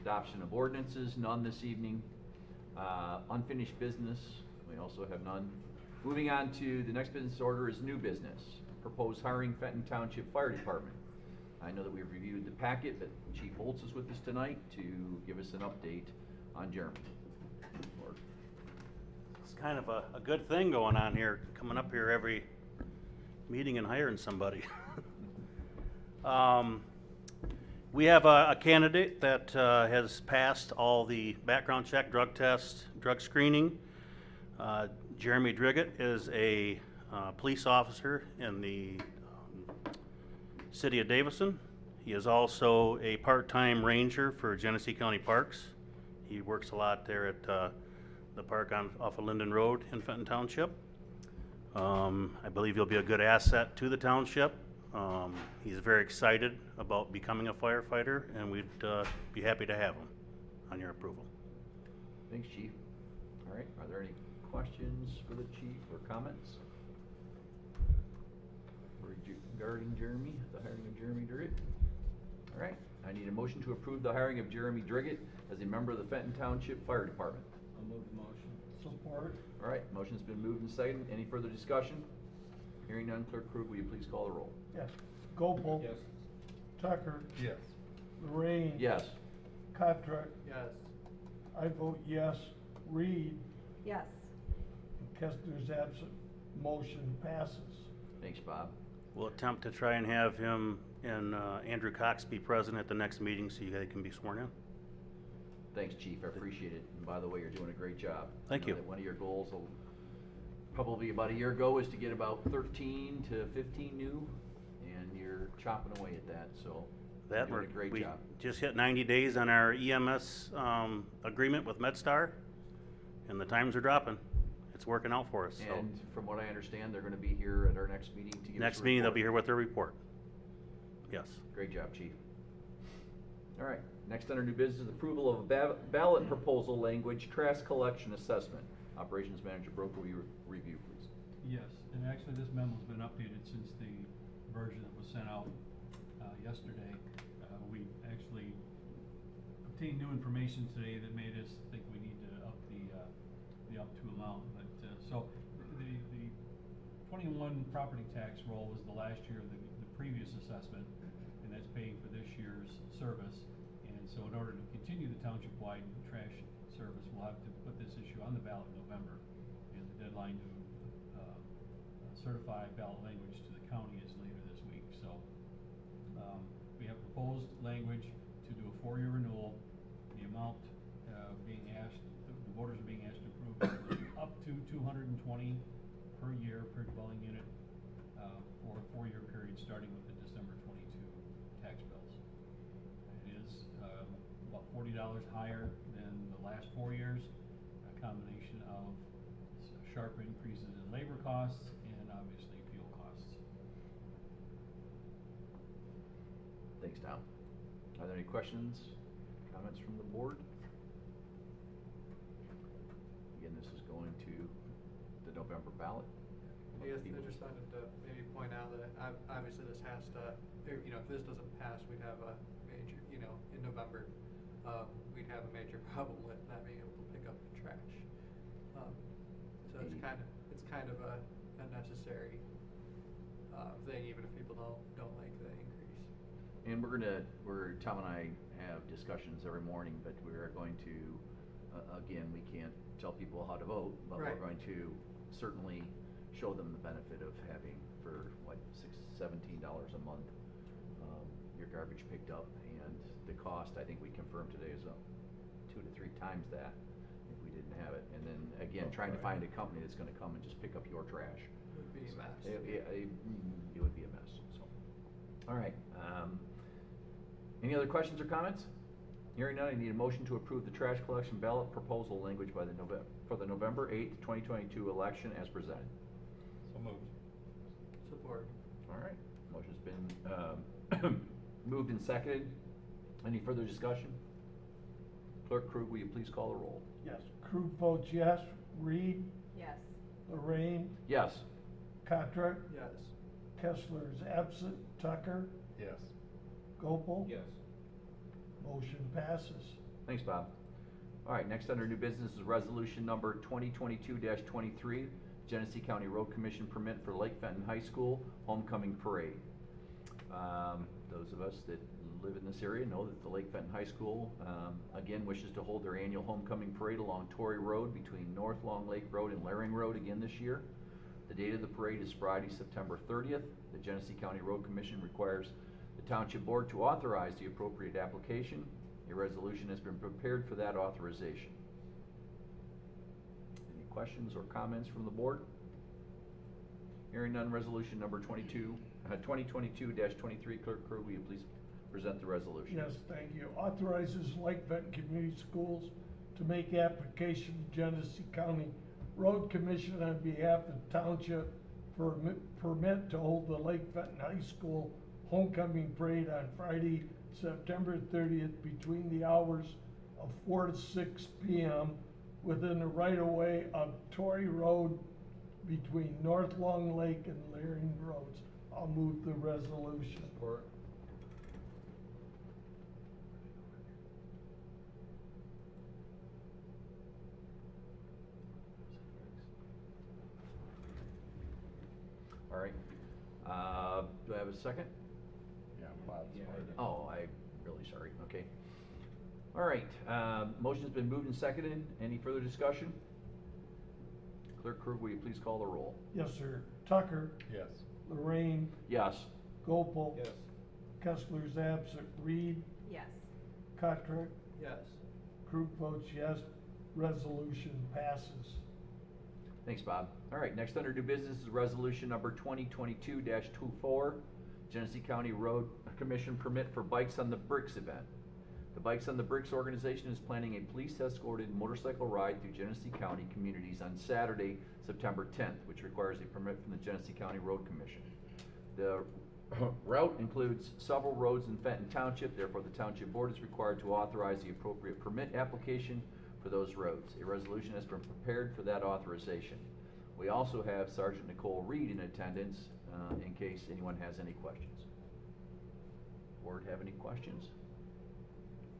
Adoption of ordinances, none this evening. Unfinished business, we also have none. Moving on to the next business order is new business. Proposed hiring Fenton Township Fire Department. I know that we've reviewed the packet, but Chief Holtz is with us tonight to give us an update on Jeremy. It's kind of a good thing going on here, coming up here every meeting and hiring somebody. We have a candidate that has passed all the background check, drug test, drug screening. Jeremy Driggett is a police officer in the city of Davison. He is also a part-time ranger for Genesee County Parks. He works a lot there at the park off of Linden Road in Fenton Township. I believe he'll be a good asset to the township. He's very excited about becoming a firefighter, and we'd be happy to have him on your approval. Thanks, Chief. All right, are there any questions for the chief or comments regarding Jeremy, the hiring of Jeremy Driggett? All right, I need a motion to approve the hiring of Jeremy Driggett as a member of the Fenton Township Fire Department. I'll move the motion. Support. All right, motion's been moved and seconded. Any further discussion? Hearing none, Clerk Krug, will you please call the roll? Yes. Gopel. Yes. Tucker. Yes. Lorraine. Yes. Kotrick. Yes. I vote yes. Reed. Yes. Kestner's absent. Motion passes. Thanks, Bob. We'll attempt to try and have him and Andrew Cox be present at the next meeting so you guys can be sworn in. Thanks, Chief, I appreciate it. And by the way, you're doing a great job. Thank I know you. that one of your goals, probably about a year ago, is to get about 13 to 15 new, and you're chopping away at that, so you're doing a great we job. just hit 90 days on our EMS agreement with MedStar, and the times are dropping. It's working out for us. So And from what I understand, they're gonna be here at our next meeting to give us next a meeting, they'll report. be here with their report. Yes. Great job, Chief. All right, next under new business, approval of ballot proposal language, trash collection assessment. Operations Manager Broker, will you review, please? Yes, and actually this memo's been updated since the version that was sent out yesterday. We actually obtained new information today that made us think we need to up the up to amount. But so the 21 property tax roll was the last year of the previous assessment, and that's paying for this year's service. And so in order to continue the township-wide trash service, we'll have to put this issue on the ballot in November. And the deadline to certify ballot language to the county is later this week. So we have proposed language to do a 4-year renewal. The amount being asked, the voters are being asked to approve up to $220 per year per dwelling unit for a 4-year period starting with the December 22 tax bills. It is about $40 higher than the last 4 years, a combination of sharp increases in labor costs and obviously fuel costs. Thanks, Tom. Are there any questions, comments from the board? Again, this is going to the November ballot. I guess I just wanted to maybe point out that obviously this has to, if this doesn't pass, we'd have a major, in November, we'd have a major problem with not being able to pick up the trash. So it's kind kind of a necessary thing, even if people don't like the increase. And Tom and I have discussions every morning, but we are going to, again, we can't tell people how to vote, but Right. we're going to certainly show them the benefit of having for what, $17 a month, your garbage picked up, and the cost, I think we confirmed today, is 2 to 3 times that if we didn't have it. And then again, trying to find a company that's gonna come and just pick up your trash. It would be a mess. It would be a mess, so. All right, any other questions or comments? Hearing none, I need a motion to approve the trash collection ballot proposal language by for the November 8th, 2022 election as presented. So moved. Support. All right, motion's been moved and seconded. Any further discussion? Clerk Krug, will you please call the roll? Yes. Krug votes yes. Reed? Yes. Lorraine? Yes. Cotrick? Yes. Kessler is absent. Tucker? Yes. Gopel? Yes. Motion passes. Thanks, Bob. All right, next under new business is resolution number 2022-23, Genesee County Road Commission permit for Lake Fenton High School Homecoming Parade. Those of us that live in this area know that the Lake Fenton High School, again, wishes to hold their annual homecoming parade along Torrey Road between North Long Lake Road and Laring Road again this year. The date of the parade is Friday, September 30th. The Genesee County Road Commission requires the Township Board to authorize the appropriate application. A resolution has been prepared for that authorization. Any questions or comments from the board? Hearing none, resolution number 2022-23, Clerk Krug, will you please present the resolution? Yes, thank you. Authorizes Lake Fenton Community Schools to make application to Genesee County Road Commission on behalf of the Township for permit to hold the Lake Fenton High School Homecoming Parade on Friday, September 30th between the hours of 4 to 6 p.m. within the right-of-way of Torrey Road between North Long Lake and Laring Roads. I'll move the resolution. Support. All right. Do I have a second? Yeah, Bob. Oh, I'm really sorry. Okay. All right. Motion's been moved and seconded. Any further discussion? Clerk Krug, will you please call the roll? Yes, sir. Tucker? Yes. Lorraine? Yes. Gopel? Yes. Kessler's absent. Reed? Yes. Cotrick? Yes. Krug votes yes. Resolution passes. Thanks, Bob. All right, next under new business is resolution number 2022-24, Genesee County Road Commission permit for Bikes on the Bricks event. The Bikes on the Bricks organization is planning a police-escorted motorcycle ride through Genesee County communities on Saturday, September 10th, which requires a permit from the Genesee County Road Commission. The route includes several roads in Fenton Township, therefore the Township Board is required to authorize the appropriate permit application for those roads. A resolution has been prepared for that authorization. We also have Sergeant Nicole Reed in attendance in case anyone has any questions. Board have any questions?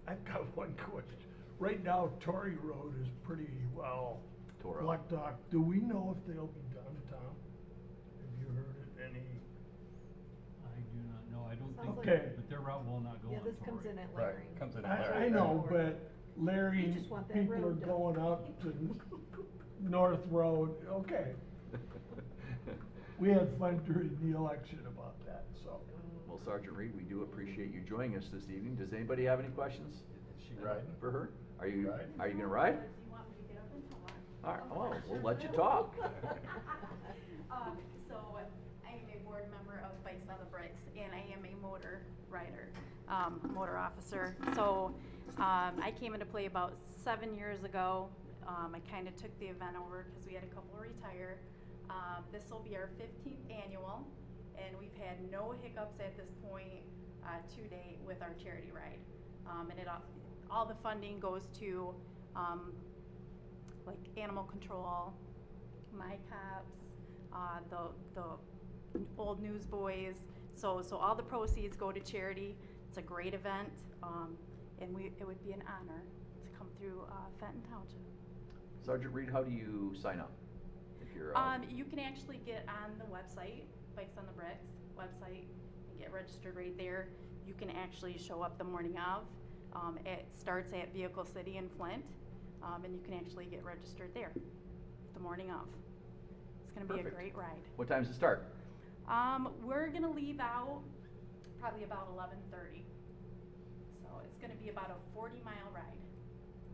I've got one question. Right now, Torrey Road is pretty well Tore up. blocked off. Do we know if they'll be done, Tom? Have you heard of any? I do not know, I don't think, Okay. but their route will not go on Yeah, this comes Torrey. in at Right, Laring. comes in at I Larry. know, but Larry, just want that people are road done. going up to North Road, okay. We had fun during the election about that, so. Well, Sergeant Reed, we do appreciate you joining us this evening. Does anybody have any questions? Is she riding? For her? Are you Riding? gonna ride? Do you want me to get up and talk? All right, well, we'll let you talk. So I'm a board member of Bikes on the Bricks, and I am a motor rider, motor officer. So I came into play about 7 years ago. I kind of took the event over because we had a couple retire. This will be our 15th annual, and we've had no hiccups at this point to date with our charity ride. And all the funding goes to like animal control, my cops, the old newsboys. So all the proceeds go to charity. It's a great event, and it would be an honor to come through Fenton Township. Sergeant Reed, how do you sign up? you're. You can actually get on the website, Bikes on the Bricks website, and get registered right there. You can actually show up the morning of. It starts at Vehicle City in Flint, and you can actually get registered there the morning of. It's going to be a Perfect. great ride. What time does it start? We're going to leave out probably about 11:30. So it's going to be about a 40-mile ride,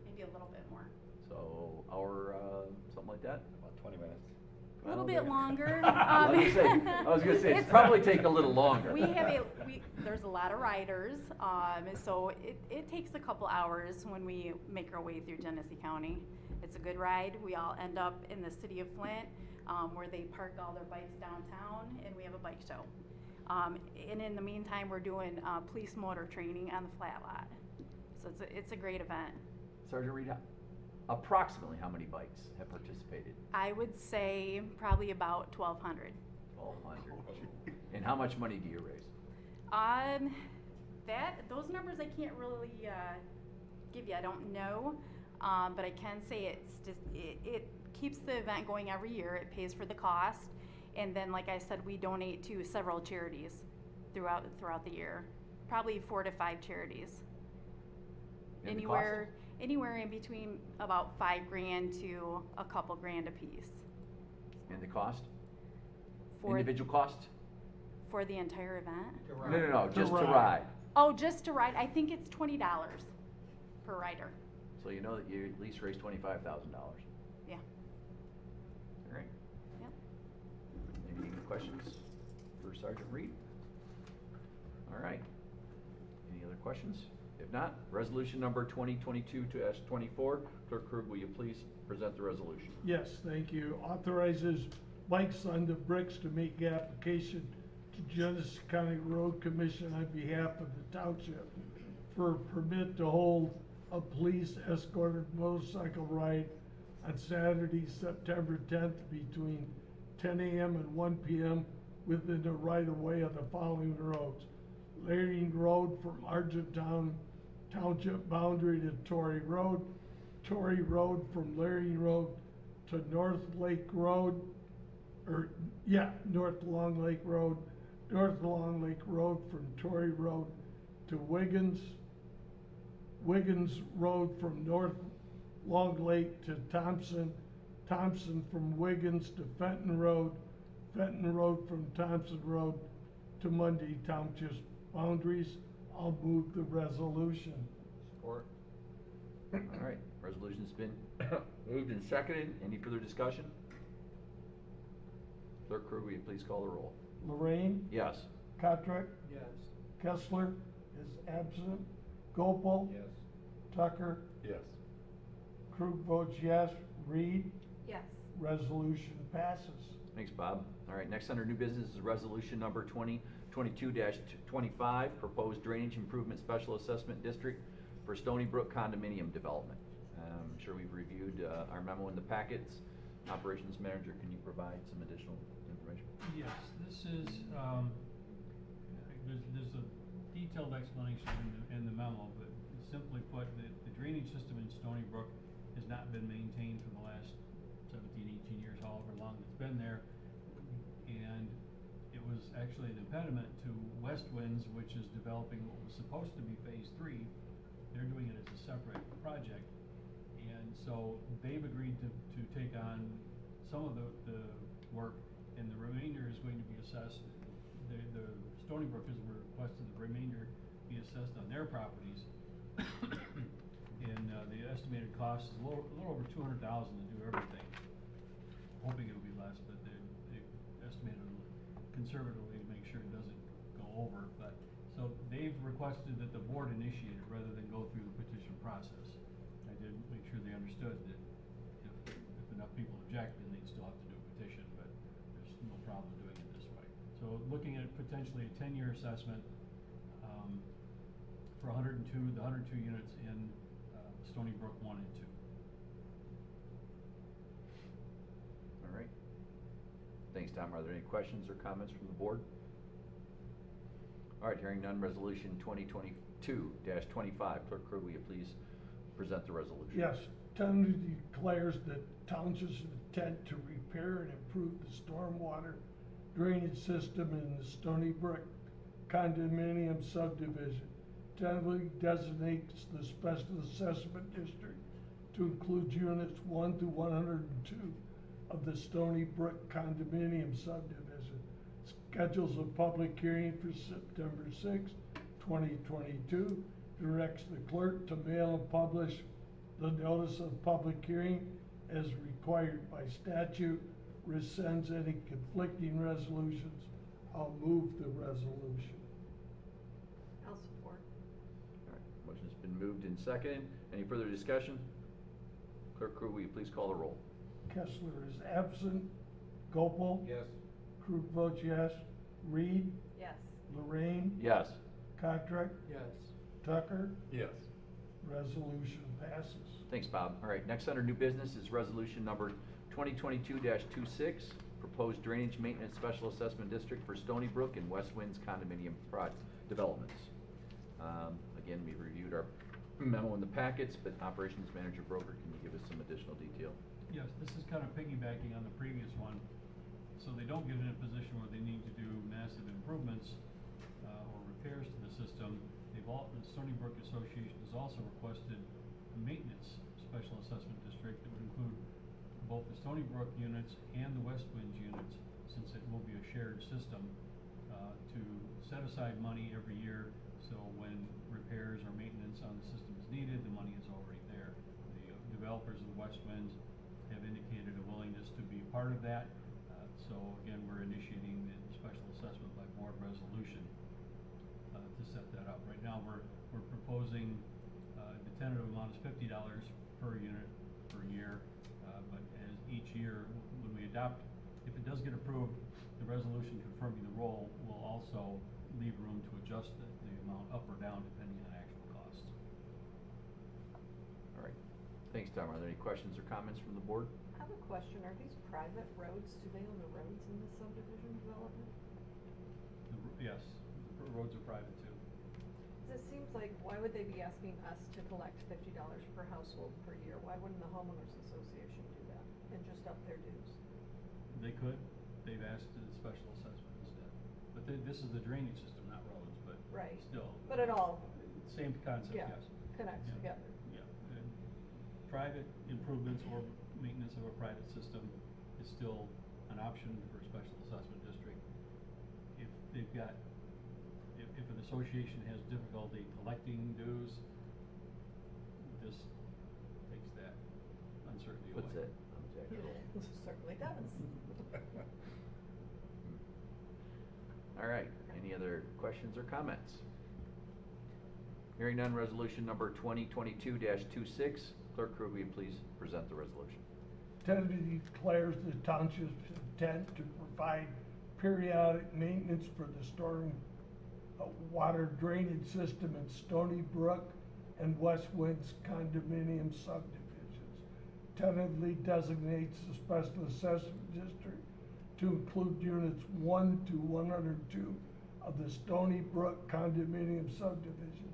maybe a little bit more. So hour, something like that? About 20 minutes. A little bit longer. I was gonna say, it's probably take a little longer. There's a lot of riders, so it takes a couple hours when we make our way through Genesee County. It's a good ride. We all end up in the city of Flint, where they park all their bikes downtown, and we have a bike show. And in the meantime, we're doing police motor training on the flat lot. So it's a great event. Sergeant Reed, approximately how many bikes have participated? I would say probably about 1,200. 1,200. And how much money do you raise? Those numbers I can't really give you. I don't know, but I can say it keeps the event going every year. It pays for the cost, and then, like I said, we donate to several charities throughout the year. Probably 4 to 5 charities. And the cost? Anywhere in between about $5,000 to a couple grand a piece. And the cost? For Individual cost? For the entire event? No, just to ride. Oh, just to ride. I think it's $20 per rider. So you know that you at least raised $25,000. Yeah. All right. Yep. Any questions for Sergeant Reed? All right. Any other questions? If not, resolution number 2022-24. Clerk Kirkwood, will you please present the resolution? Yes, thank you. Authorizes Bikes on the Bricks to make application to Genesee County Road Commission on behalf of the Township for a permit to hold a police escorted motorcycle ride on Saturday, September 10th between 10 a.m. and 1 p.m. within the right-of-way of the following roads. Laring Road from Argentown Township boundary to Torrey Road from Laring Road to North Lake Road, North Long Lake Road from Torrey Road to Wiggins Road from North Long Lake to Thompson from Wiggins to Fenton Road from Thompson Road to Mundy Township boundaries. I'll move the resolution. Support. All right, resolution's been moved and seconded. Any further discussion? Clerk Kirkwood, will you please call the roll? Lorraine? Yes. Kotrick? Yes. Kessler is absent. Gopal? Yes. Tucker? Yes. Krug votes yes. Reed? Yes. Resolution passes. Thanks, Bob. All right, next under new business is resolution number 2022-25, proposed drainage improvement special assessment district for Stony Brook condominium development. I'm sure we've reviewed our memo in the packets. Operations Manager, can you provide some additional information? Yes, this is, there's a detailed explanation in the memo, but simply put, the drainage system in Stony Brook has not been maintained for the last 17, 18 years, however long it's been there. And it was actually an impediment to West Winds, which is developing what was supposed to be phase 3. They're doing it as a separate project. And so they've agreed to take on some of the work, and the remainder is going to be assessed. The Stony Brook has requested the remainder be assessed on their properties. And the estimated cost is a little over $200,000 to do everything. Hoping it'll be less, but they estimated conservatively to make sure it doesn't go over. But so they've requested that the board initiate it rather than go through the petition process. I did make sure they understood that if enough people object, then they'd still have to do a petition, but there's no problem doing it this way. So looking at potentially a 10-year assessment for the 102 units in Stony Brook 1 and 2. All right. Thanks, Tom. Are there any questions or comments from the board? All right, hearing none, resolution 2022-25. Clerk Kirkwood, will you please present the resolution? Yes, tentatively declares that township's intent to repair and improve the stormwater drainage system in the Stony Brook condominium subdivision. Tentatively designates the special assessment district to include units 1 through 102 of the Stony Brook condominium subdivision. Schedules a public hearing for September 6, 2022. Directs the clerk to mail and publish the notice of public hearing as required by statute. Rescinds any conflicting resolutions. I'll move the resolution. I'll support. All right, motion's been moved and seconded. Any further discussion? Clerk Crew, will you please call the roll? Kessler is absent. Gopal? Yes. Krug votes yes. Reed? Yes. Lorraine? Yes. Cottrick? Yes. Tucker? Yes. Resolution passes. Thanks, Bob. All right, next under new business is resolution number 2022-26, proposed drainage maintenance special assessment district for Stony Brook and West Winds condominium developments. Again, we reviewed our memo in the packets, but operations manager Broker, can you give us some additional detail? Yes, this is kind of piggybacking on the previous one, so they don't get in a position where they need to do massive improvements or repairs to the system. The Stony Brook Association has also requested a maintenance special assessment district that would include both the Stony Brook units and the West Winds units, since it will be a shared system, to set aside money every year, so when repairs or maintenance on the system is needed, the money is already there. The developers of the West Winds have indicated a willingness to be part of that, so again, we're initiating the special assessment by board resolution to set that up. Right now, we're proposing, the tentative amount is $50 per unit per year, but as each year, when we adopt, if it does get approved, the resolution confirming the role will also leave room to adjust the amount up or down depending on actual costs. All right, thanks, Tom. Are there any questions or comments from the board? I have a question. Are these private roads? Do they own the roads in this subdivision development? Yes, the roads are private too. It seems like, why would they be asking us to collect $50 per household per year? Why wouldn't the homeowners association do that and just up their dues? They could. They've asked the special assessment instead. But this is the drainage system, not roads, but Right. still. But it all, Same concept, yeah, yes. connects Yeah. together. Yeah. And private improvements or maintenance of a private system is still an option for a special assessment district. If they've got, if an association has difficulty collecting dues, this takes that uncertainty away. What's that? Exactly. It certainly does. All right, any other questions or comments? Hearing none, resolution number 2022-26. Clerk Crew, will you please present the resolution? Tentatively declares the township's intent to provide periodic maintenance for the storm water drainage system in Stony Brook and West Winds condominium subdivisions. Tentatively designates the special assessment district to include units 1 to 102 of the Stony Brook condominium subdivision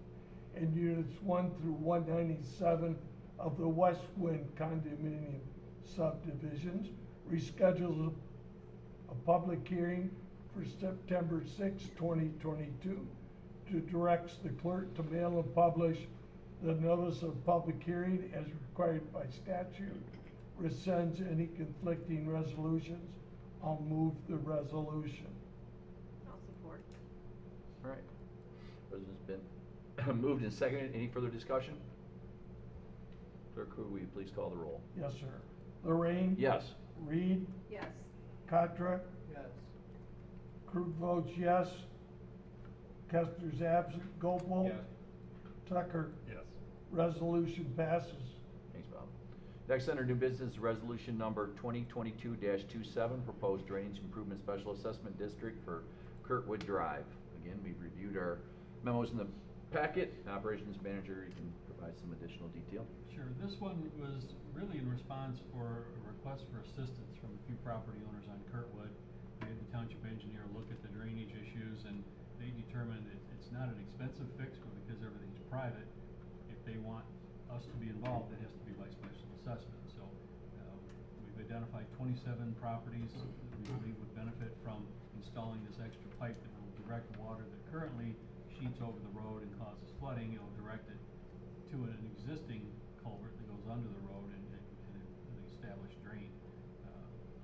and units 1 through 197 of the West Wind condominium subdivisions. Reschedules a public hearing for September 6, 2022, to directs the clerk to mail and publish the notice of public hearing as required by statute. Rescinds any conflicting resolutions. I'll move the resolution. I'll support. All right, resolution's been moved and seconded. Any further discussion? Clerk Crew, will you please call the roll? Yes, sir. Lorraine? Yes. Reed? Yes. Cottrick? Yes. Krug votes yes. Kessler's absent. Gopal? Yes. Tucker? Yes. Resolution passes. Thanks, Bob. Next under new business, resolution number 2022-27, proposed drainage improvement special assessment district for Kirkwood Drive. Again, we've reviewed our memos in the packet. Operations manager, you can provide some additional detail. Sure, this one was really in response for a request for assistance from a few property owners on Kirkwood. We had the township engineer look at the drainage issues, and they determined it's not an expensive fix, but because everything's private, if they want us to be involved, it has to be by special assessment. So we've identified 27 properties that we believe would benefit from installing this extra pipe that will direct water that currently sheets over the road and causes flooding. It will direct it to an existing culvert that goes under the road and an established drain.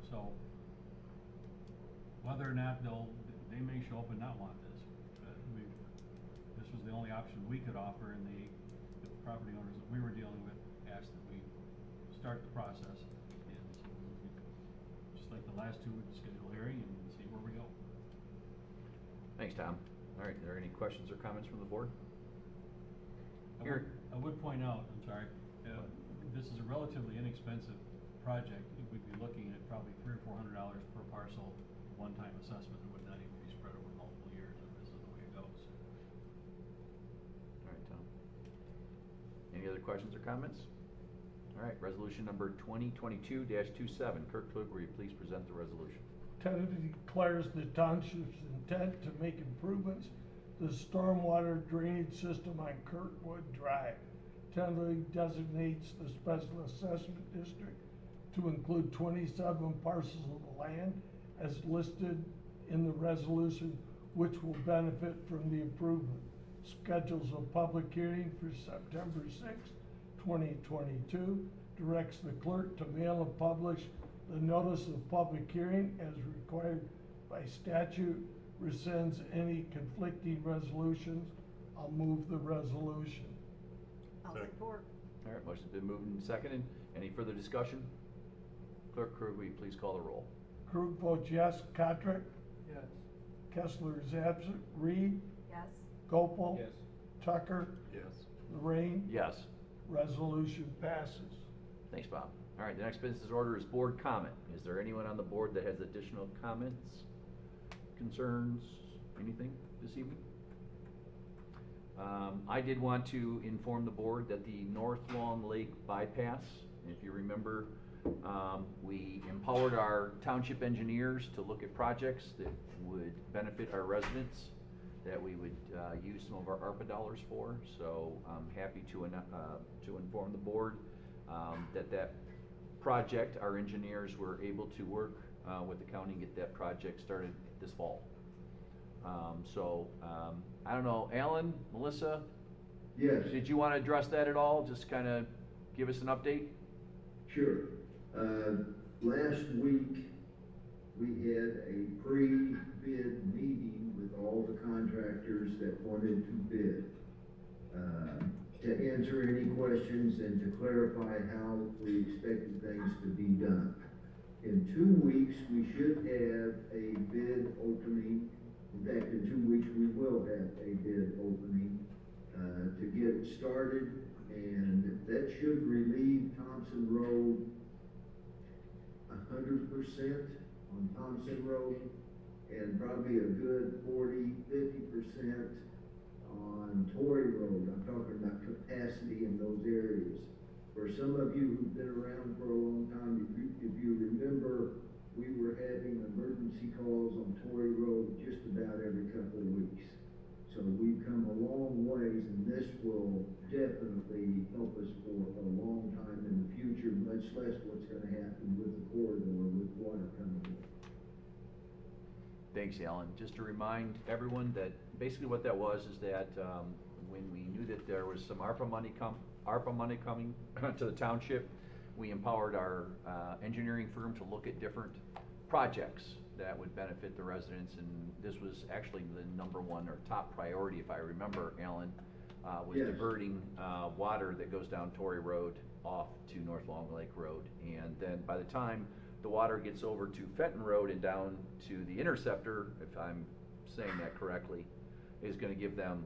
So whether or not they may show up and not want this. This was the only option we could offer, and the property owners that we were dealing with asked that we start the process. And so just like the last two, we'd schedule a hearing and see where we go. Thanks, Tom. All right, are there any questions or comments from the board? I would point out, I'm sorry, this is a relatively inexpensive project. We'd be looking at probably $300 or $400 per parcel, one-time assessment that would not even be spread over multiple years if this is the way it goes. All right, Tom. Any other questions or comments? All right, resolution number 2022-27. Kirkwood, will you please present the resolution? Tentatively declares the township's intent to make improvements to the stormwater drainage system on Kirkwood Drive. Tentatively designates the special assessment district to include 27 parcels of land as listed in the resolution, which will benefit from the improvement. Schedules a public hearing for September 6, 2022. Directs the clerk to mail and publish the notice of public hearing as required by statute. Rescinds any conflicting resolutions. I'll move the resolution. I'll support. All right, motion's been moved and seconded. Any further discussion? Clerk Krug, will you please call the roll? Krug votes yes. Kotrick? Yes. Kessler is absent. Reed? Yes. Gopal? Yes. Tucker? Yes. Lorraine? Yes. Resolution passes. Thanks, Bob. All right, the next business order is board comment. Is there anyone on the board that has additional comments, concerns, anything this evening? I did want to inform the board that the North Long Lake bypass, if you remember, we empowered our township engineers to look at projects that would benefit our residents, that we would use some of our ARPA dollars for. So I'm happy to inform the board that project, our engineers were able to work with the county and get that project started this fall. I don't know, Alan, Melissa? Yes. Did you want to address that at all? Just kind of give us an update? Sure. Last week, we had a pre-bid meeting with all the contractors that wanted to bid, to answer any questions and to clarify how we expected things to be done. In 2 weeks, we should have a bid opening. In fact, in 2 weeks, we will have a bid opening to get it started, and that should relieve Thompson Road 100% on Thompson Road, and probably a good 40–50% on Torrey Road. I'm talking about capacity in those areas. For some of you who've been around for a long time, if you remember, we were having emergency calls on Torrey Road just about every couple of weeks. So we've come a long ways, and this will definitely help us for a long time in the future, much less what's going to happen with the corridor with water coming in. Thanks, Alan. Just to remind everyone that basically what that was is that when we knew that there was some ARPA money coming to the township, we empowered our engineering firm to look at different projects that would benefit the residents, and this was actually the #1 or top priority, if I remember, Alan, was Yes. diverting water that goes down Torrey Road off to North Long Lake Road. And then by the time the water gets over to Fenton Road and down to the interceptor, if I'm saying that correctly, is going to give them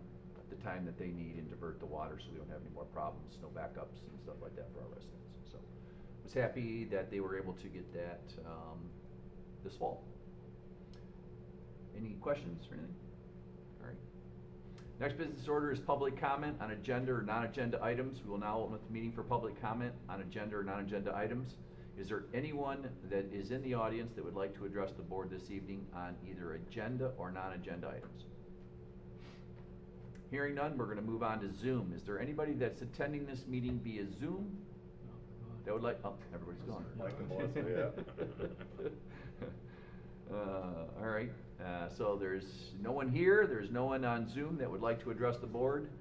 the time that they need and divert the water so we don't have any more problems, no backups and stuff like that for our residents. So I was happy that they were able to get that this fall. Any questions or anything? All right. Next business order is public comment on agenda or non-agenda items. We will now open up the meeting for public comment on agenda or non-agenda items. Is there anyone that is in the audience that would like to address the board this evening on either agenda or non-agenda items? Hearing none, we're going to move on to Zoom. Is there anybody that's attending this meeting via Zoom that would like, oh, everybody's gone. Mike and Melissa, All right, so there's no one here, there's no one on Zoom that would like to address the board.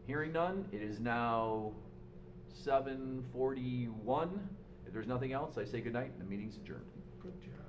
Hearing none, it is now 7:41. If there's nothing else, I say goodnight, and the meeting's adjourned. Good job.